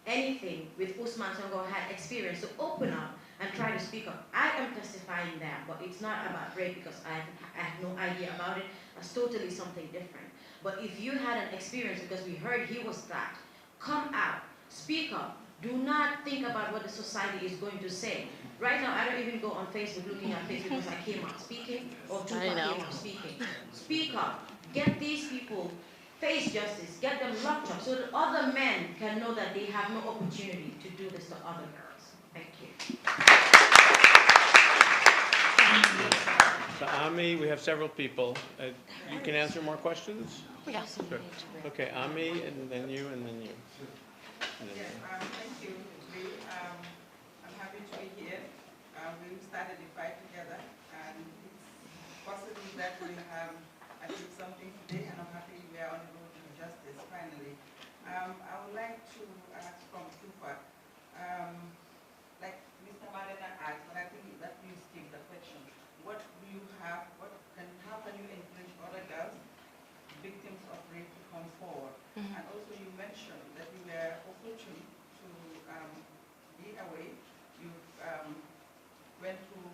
anything with Usman Sonko, had experience, to open up and try to speak up. I am testifying that, but it's not about rape because I have no idea about it. That's totally something different. But if you had an experience because we heard he was that, come out, speak up. Do not think about what the society is going to say. Right now, I don't even go on Facebook looking at Facebook because I came out speaking or Tufa came out speaking. Speak up. Get these people face justice. Get them locked up so that other men can know that they have no opportunity to do this to other girls. Thank you. So Ami, we have several people. You can answer more questions? Yes. Sure. Okay, Ami, and then you, and then you. And then you. Thank you, Lee. I'm happy to be here. We started the fight together, and it's possible that we have achieved something today, and I'm happy we are on the road to justice finally. I would like to ask from Tufa, like Mr. Marina asked, but I think that you skip the question. What do you have? How can you encourage other girls, victims of rape, to come forward? And also, you mentioned that you were opportune to be away. You went through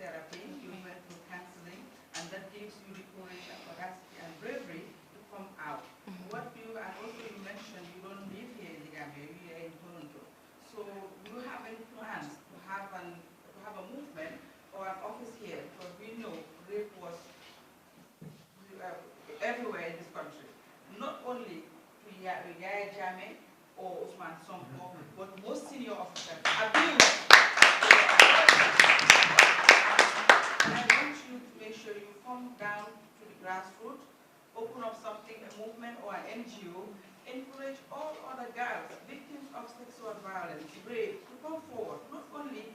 therapy, you went through counseling, and that gives you the courage and audacity and bravery to come out. What do you, and also you mentioned you don't live here in the Gambia, you are in Toronto. So do you have any plans to have a movement or an office here? Because we know rape was everywhere in this country. Not only to Yahya Jammeh or Usman Sonko, but most senior officers abused. And I want you to make sure you come down to the grassroots, open up something, a movement or an NGO, encourage all other girls, victims of sexual violence, rape, to come forward. Not only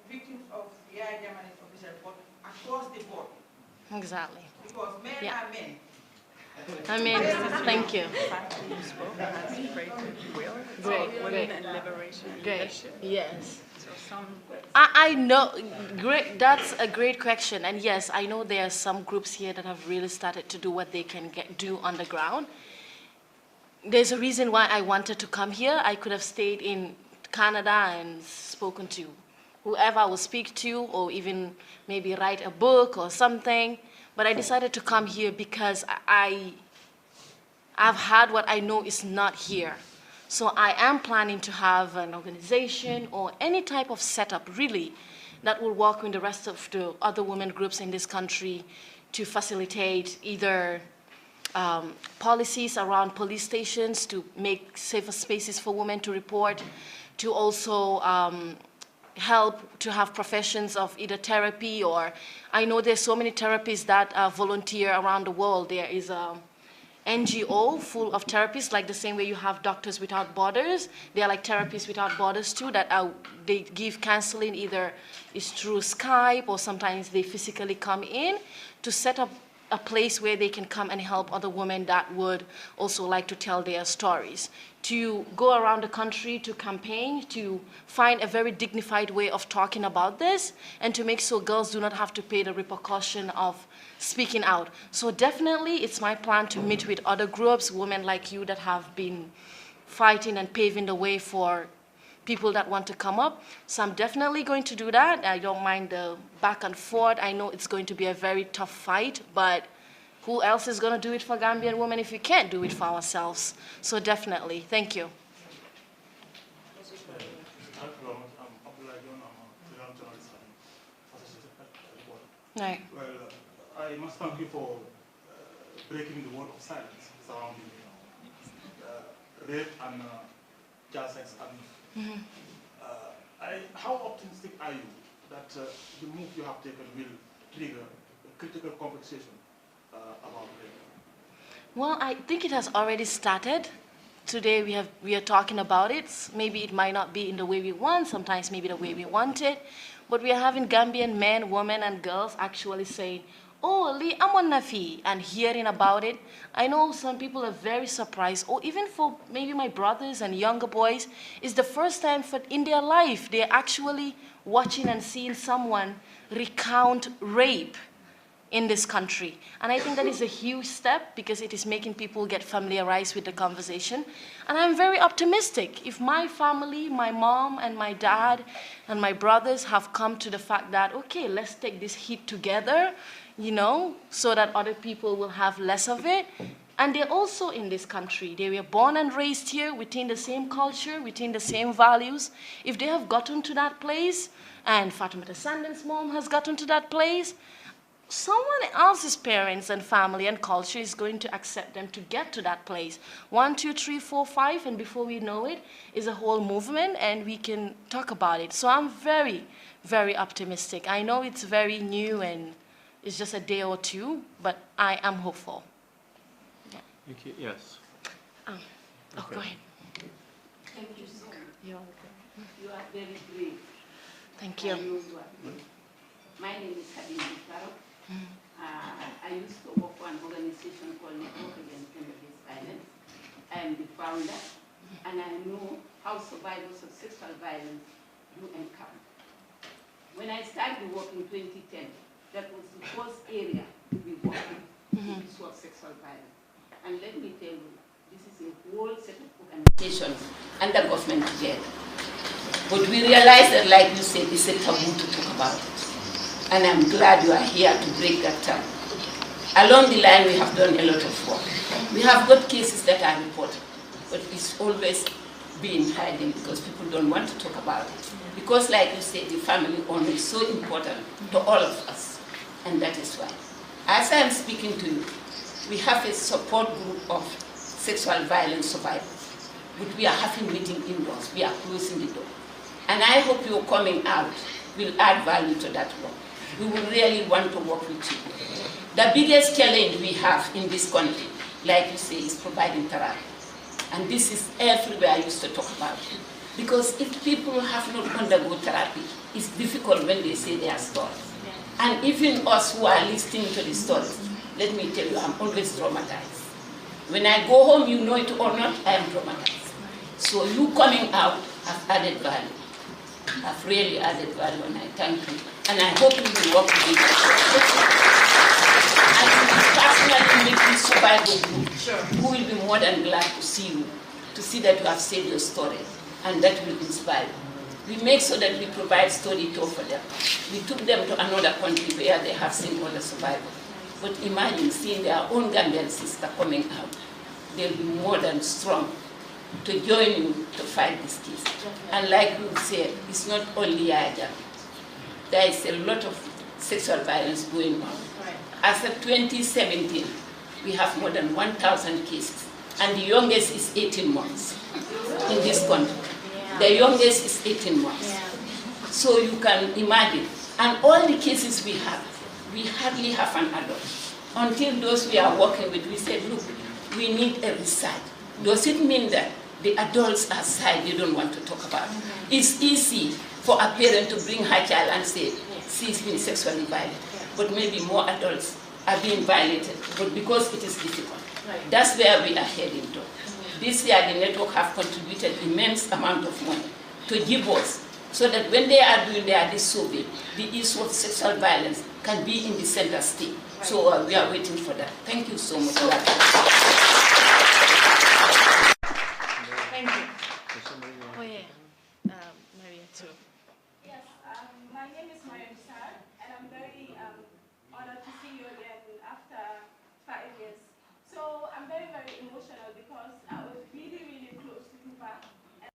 victims of Yahya Jammeh official, but across the board. Exactly. Because men are men. I mean, thank you. Great. Women and liberation. Great. Yes. So some. I know, great. That's a great question, and yes, I know there are some groups here that have really started to do what they can do on the ground. There's a reason why I wanted to come here. I could have stayed in Canada and spoken to whoever I will speak to, or even maybe write a book or something. But I decided to come here because I've had what I know is not here. So I am planning to have an organization or any type of setup, really, that will work with the rest of the other women groups in this country to facilitate either policies around police stations to make safer spaces for women to report, to also help to have professions of either therapy, or I know there's so many therapists that volunteer around the world. There is a NGO full of therapists, like the same way you have Doctors Without Borders. They are like Therapists Without Borders too, that they give counseling, either it's through Skype or sometimes they physically come in to set up a place where they can come and help other women that would also like to tell their stories, to go around the country to campaign, to find a very dignified way of talking about this, and to make sure girls do not have to pay the repercussion of speaking out. So definitely it's my plan to meet with other groups, women like you that have been fighting and paving the way for people that want to come up. So I'm definitely going to do that. I don't mind the back and forth. I know it's going to be a very tough fight, but who else is going to do it for Gambian women if we can't do it for ourselves? So definitely, thank you. Right. Well, I must thank you for breaking the wall of silence surrounding rape and child sex abuse. How optimistic are you that the move you have taken will trigger a critical conversation about rape? Well, I think it has already started. Today we are talking about it. Maybe it might not be in the way we want, sometimes maybe the way we want it, but we are having Gambian men, women, and girls actually saying, oh, Lee, I'm on Nafi, and hearing about it. I know some people are very surprised, or even for maybe my brothers and younger boys, it's the first time in their life they're actually watching and seeing someone recount rape in this country. And I think that is a huge step because it is making people get familiarized with the conversation. And I'm very optimistic. If my family, my mom and my dad and my brothers have come to the fact that, okay, let's take this heat together, you know, so that other people will have less of it. And they're also in this country. They were born and raised here within the same culture, within the same values. If they have gotten to that place, and Fatimata Sandin's mom has gotten to that place, someone else's parents and family and culture is going to accept them to get to that place. 1, 2, 3, 4, 5, and before we know it, is a whole movement, and we can talk about it. So I'm very, very optimistic. I know it's very new and it's just a day or two, but I am hopeful. Yeah. Thank you. Yes. Oh, Okay. go ahead. Thank you so much. You're welcome. You are very brave. Thank you. I know you are brave. My name is Khadija Karo. I used to work for an organization called Network Against Gender-Based Violence. I am the founder, and I know how survivors of sexual violence do encounter. When I started work in 2010, that was the first area we worked in, the issue of sexual violence. And let me tell you, this is a whole set of organizations and the government together. But we realize that, like you said, it's a taboo to talk about it. And I'm glad you are here to break that taboo. Along the line, we have done a lot of work. We have got cases that are reported, but it's always been hiding because people don't want to talk about it. Because, like you said, the family honor is so important to all of us, and that is why. As I am speaking to you, we have a support group of sexual violence survivors, but we are having meeting indoors. We are closing the door. And I hope your coming out will add value to that work. We will really want to work with you. The biggest challenge we have in this country, like you say, is providing therapy. And this is everywhere I used to talk about it. Because if people have not undergone therapy, it's difficult when they say their stories. And even us who are listening to the stories, let me tell you, I'm always traumatized. When I go home, you know it or not, I am traumatized. So you coming out has added value. Have really added value, and I thank you. And I hope you will work with me. And personally make this survival group, who will be more than glad to see you, to see that you have said your story, and that will inspire you. We make sure that we provide story tour for them. We took them to another country where they have seen other survivors. But imagine seeing their own Gambian sister coming out. They'll be more than strong to join you to fight this case. And like you said, it's not only Yahya Jammeh. There is a lot of sexual violence going on. As of 2017, we have more than 1,000 cases. And the youngest is 18 months in this country. The youngest is 18 months. So you can imagine. And all the cases we have, we hardly have an adult. Until those we are working with, we said, look, we need a research. Does it mean that the adults aside, they don't want to talk about it? It's easy for a parent to bring her child and say, she's been sexually violated. But maybe more adults are being violated, but because it is difficult. That's where we are heading to. This year, the network have contributed immense amount of money to give us, so that when they are doing this survey, the issue of sexual violence can be in the center stage. So we are waiting for that. Thank you so much. Thank you. Oh yeah, Maria too. Yes, my name is Mariam Sar, and I'm very honored to see you again after 5 years. So I'm very, very emotional because I was really, really close to Tufa.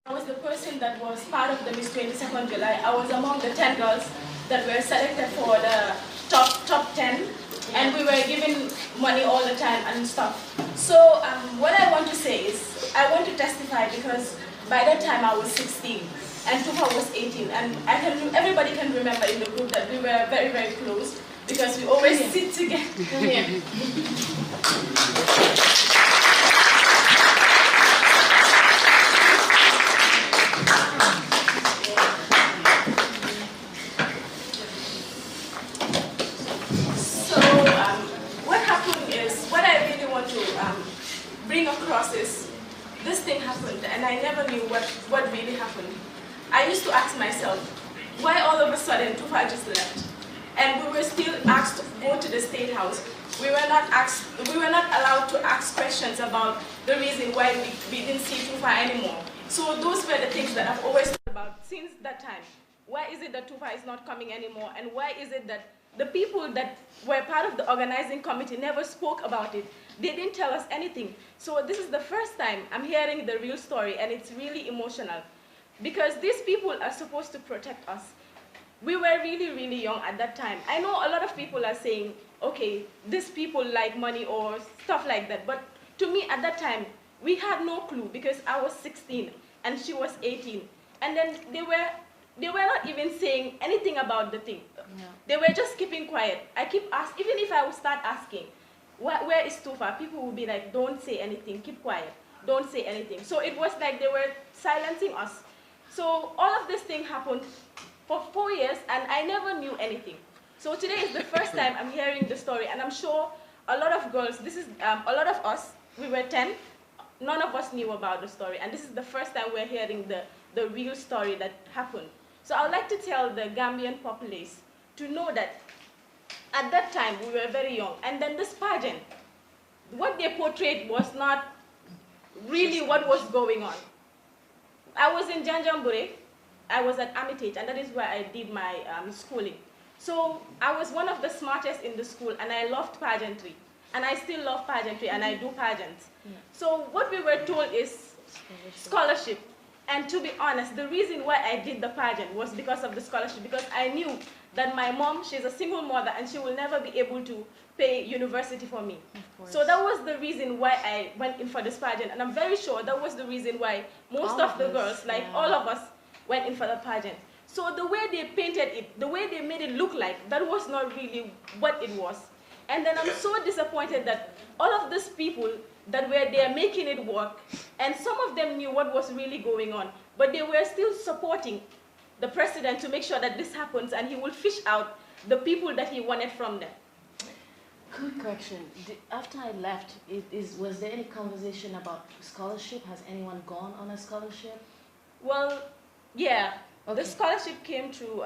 I was the person that was part of the Miss 22nd July. I was among the 10 girls that were selected for the top 10, and we were given money all the time and stuff. So what I want to say is, I want to testify because by that time I was 16 and Tufa was 18, and everybody can remember in the group that we were very, very close because we always sit together. Come here. What happened is, what I really want to bring across is, this thing happened and I never knew what really happened. I used to ask myself, why all of a sudden Tufa just left? and we were still asked to go to the State House. We were not allowed to ask questions about the reason why we didn't see Tufa anymore. So those were the things that I've always thought about since that time. Why is it that Tufa is not coming anymore? And why is it that the people that were part of the organizing committee never spoke about it? They didn't tell us anything. So this is the first time I'm hearing the real story, and it's really emotional. Because these people are supposed to protect us. We were really, really young at that time. I know a lot of people are saying, okay, these people like money or stuff like that. But to me, at that time, we had no clue because I was 16 and she was 18. And then they were not even saying anything about the thing. Yeah. They were just keeping quiet. I keep asking, even if I would start asking, where is Tufa? People would be like, don't say anything, keep quiet, don't say anything. So it was like they were silencing us. So all of this thing happened for 4 years, and I never knew anything. So today is the first time I'm hearing the story, and I'm sure a lot of girls, this is a lot of us, we were 10, none of us knew about the story, and this is the first time we're hearing the real story that happened. So I would like to tell the Gambian populace to know that at that time we were very young, and then this pageant, what they portrayed was not really what was going on. I was in Janjambure, I was at Armitage, and that is where I did my schooling. So I was one of the smartest in the school, and I loved pageantry. And I still love pageantry, and I do pageants. Yeah. So what we were told is scholarship. And to be honest, the reason why I did the pageant was because of the scholarship, because I knew that my mom, she's a single mother, and she will never be able to pay university for me. So that was the reason why I went in for this pageant. And I'm very sure that was the reason why most of the girls, like all of us, went in for the pageant. So the way they painted it, the way they made it look like, that was not really what it was. And then I'm so disappointed that all of these people that were there making it work, and some of them knew what was really going on, but they were still supporting the president to make sure that this happens, and he will fish out the people that he wanted from them. Quick question. After I left, was there any conversation about scholarship? Has anyone gone on a scholarship? Well, yeah. Okay. The scholarship came through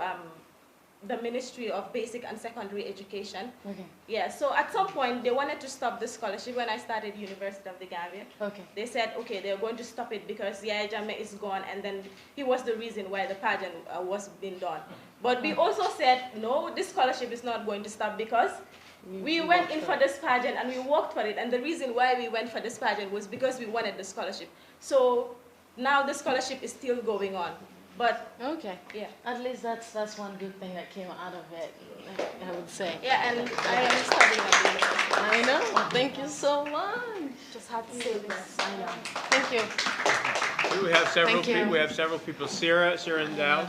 the Ministry of Basic and Secondary Education. Okay. Yeah, so at some point, they wanted to stop the scholarship when I started University of the Gambia. Okay. They said, okay, they're going to stop it because Yahya Jammeh is gone, and then he was the reason why the pageant was being done. But we also said, no, this scholarship is not going to stop because we went in for this pageant and we worked for it, and the reason why we went for this pageant was because we wanted the scholarship. So now the scholarship is still going on. But okay, yeah. At least that's one good thing that came out of it, I would say. Yeah, and I am studying at the university. I know. Thank you so much. Just had to say this. I know. Thank you. We have several people. We have several people. Sarah Endowed.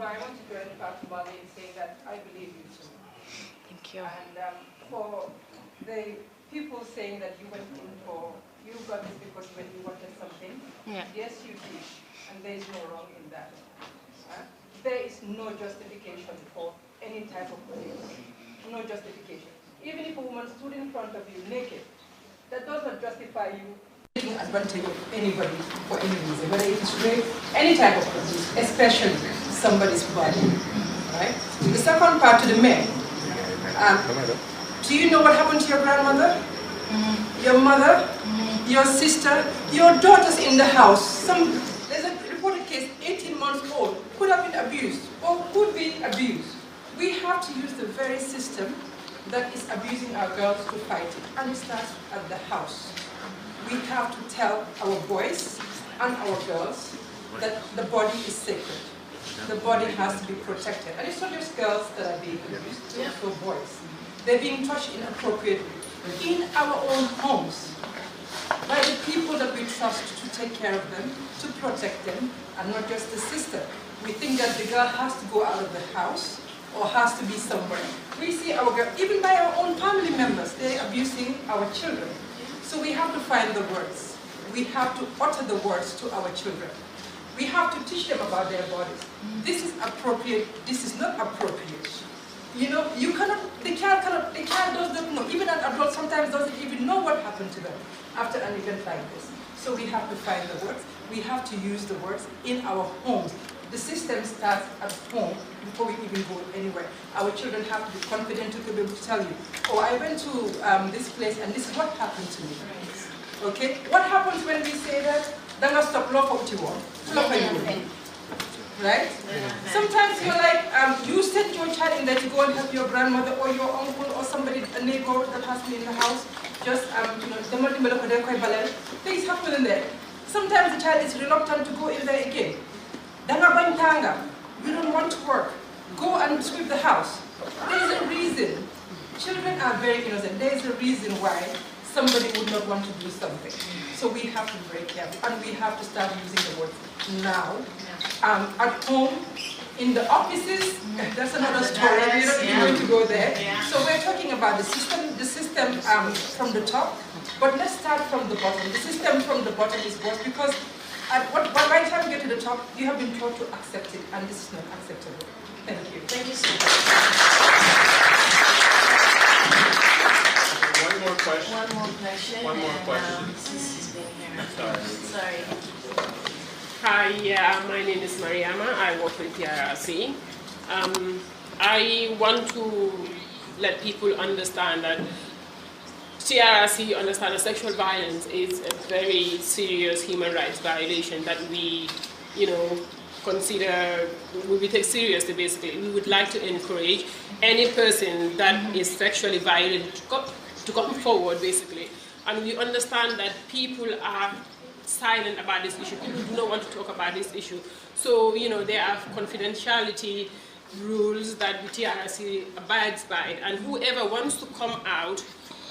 I want to go in part to Bali and say that I believe you too. Thank you. And for the people saying that you went in for, you got this because when you wanted something, yes you did, and there is no wrong in that. There is no justification for any type of abuse, no justification. Even if a woman stood in front of you naked, that does not justify you taking advantage of anybody for any reason, whether it's rape, any type of abuse, especially somebody's body, right? The second part to the men, do you know what happened to your grandmother, your mother, your sister, your daughters in the house? There's a reported case, 18 months old, could have been abused or could be abused. We have to use the very system that is abusing our girls to fight it, and it starts at the house. We have to tell our boys and our girls that the body is sacred. The body has to be protected. And it's not just girls that are being abused, it's also boys. They're being touched inappropriately in our own homes by the people that we trust to take care of them, to protect them, and not just the sister. We think that the girl has to go out of the house or has to be somewhere. We see our girl, even by our own family members, they're abusing our children. So we have to find the words. We have to utter the words to our children. We have to teach them about their bodies. This is appropriate, this is not appropriate. You know, the child does not know, even an adult sometimes doesn't even know what happened to them after an event like this. So we have to find the words, we have to use the words in our homes. The system starts at home before we even go anywhere. Our children have to be confident to be able to tell you, oh, I went to this place and this is what happened to me. Okay? What happens when we say that? Then I stop law for what you want. Right? Sometimes you're like, you send your child in there to go and help your grandmother or your uncle or somebody, a neighbor that has me in the house. Just, things happen in there. Sometimes the child is reluctant to go in there again. You don't want to work. Go and sweep the house. There is a reason. Children are very innocent. There is a reason why somebody would not want to do something. So we have to be very careful, and we have to start using the word now. At home, in the offices, that's another story. We're not even going to go there. So we're talking about the system from the top, but let's start from the bottom. The system from the bottom is worse because by the time you get to the top, you have been taught to accept it, and this is not acceptable. Thank you. Thank you so much. One more question. One more question. One more question. Since he's been here. Sorry. Hi, my name is Mariama. I work with TRRC. I want to let people understand that TRRC understand that sexual violence is a very serious human rights violation that we, consider, we take seriously basically. We would like to encourage any person that is sexually violent to come forward basically. And we understand that people are silent about this issue. People do not want to talk about this issue. So, there are confidentiality rules that the TRRC abides by, and whoever wants to come out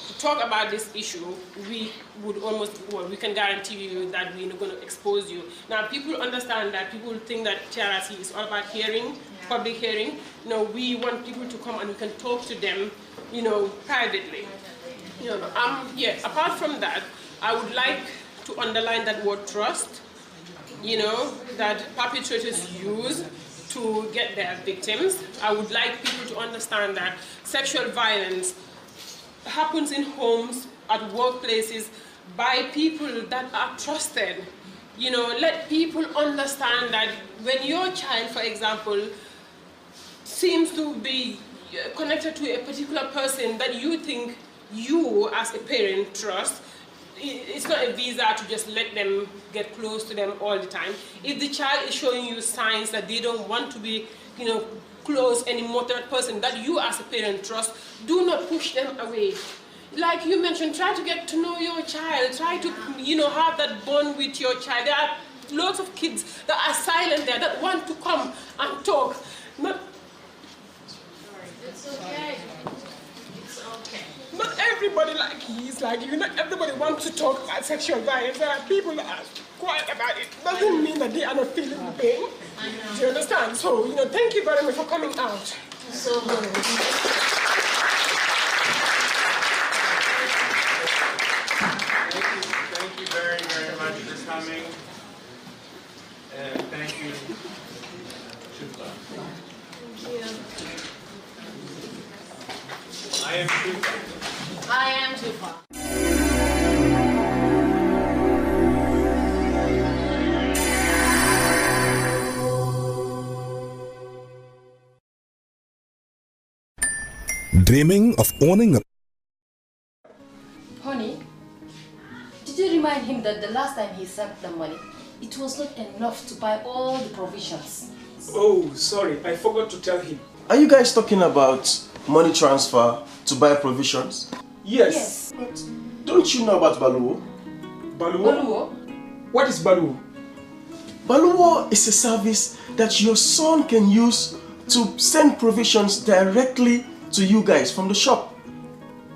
to talk about this issue, we can guarantee you that we're not going to expose you. Now, people understand that, people think that TRRC is all about hearing, public hearing. No, we want people to come and we can talk to them, privately. Apart from that, I would like to underline that word trust, that perpetrators use to get their victims. I would like people to understand that sexual violence happens in homes, at workplaces, by people that are trusted. Let people understand that when your child, for example, seems to be connected to a particular person that you think you as a parent trust, it's not a visa to just let them get close to them all the time. If the child is showing you signs that they don't want to be, close anymore to that person that you as a parent trust, do not push them away. Like you mentioned, try to get to know your child, try to, have that bond with your child. There are lots of kids that are silent there, that want to come and talk. It's okay. It's okay. Not everybody is like you. Not everybody wants to talk about sexual violence. There are people that are quiet about it. Doesn't mean that they are not feeling the pain. I know. Do you understand? So, thank you very much for coming out. So much. Thank you very, very much for coming. Thank you. Tufa. Thank you. I am Tufa. I am Tufa. Dreaming of owning a Honey, did you remind him that the last time he sent the money, it was not enough to buy all the provisions? Oh, sorry, I forgot to tell him. Are you guys talking about money transfer to buy provisions? Yes. But don't you know about Baluwo? Baluwo? What is Baluwo? Baluwo is a service that your son can use to send provisions directly to you guys from the shop.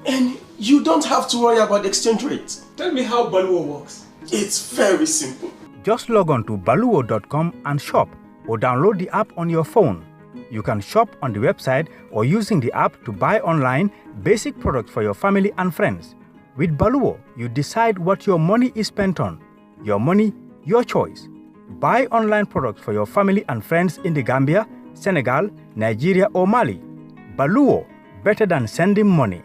And you don't have to worry about the exchange rate. Tell me how Baluwo works. It's very simple. Just log on to baluwo.com and shop, or download the app on your phone. You can shop on the website or using the app to buy online basic products for your family and friends. With Baluwo, you decide what your money is spent on. Your money, your choice. Buy online products for your family and friends in the Gambia, Senegal, Nigeria or Mali. Baluwo, better than sending money.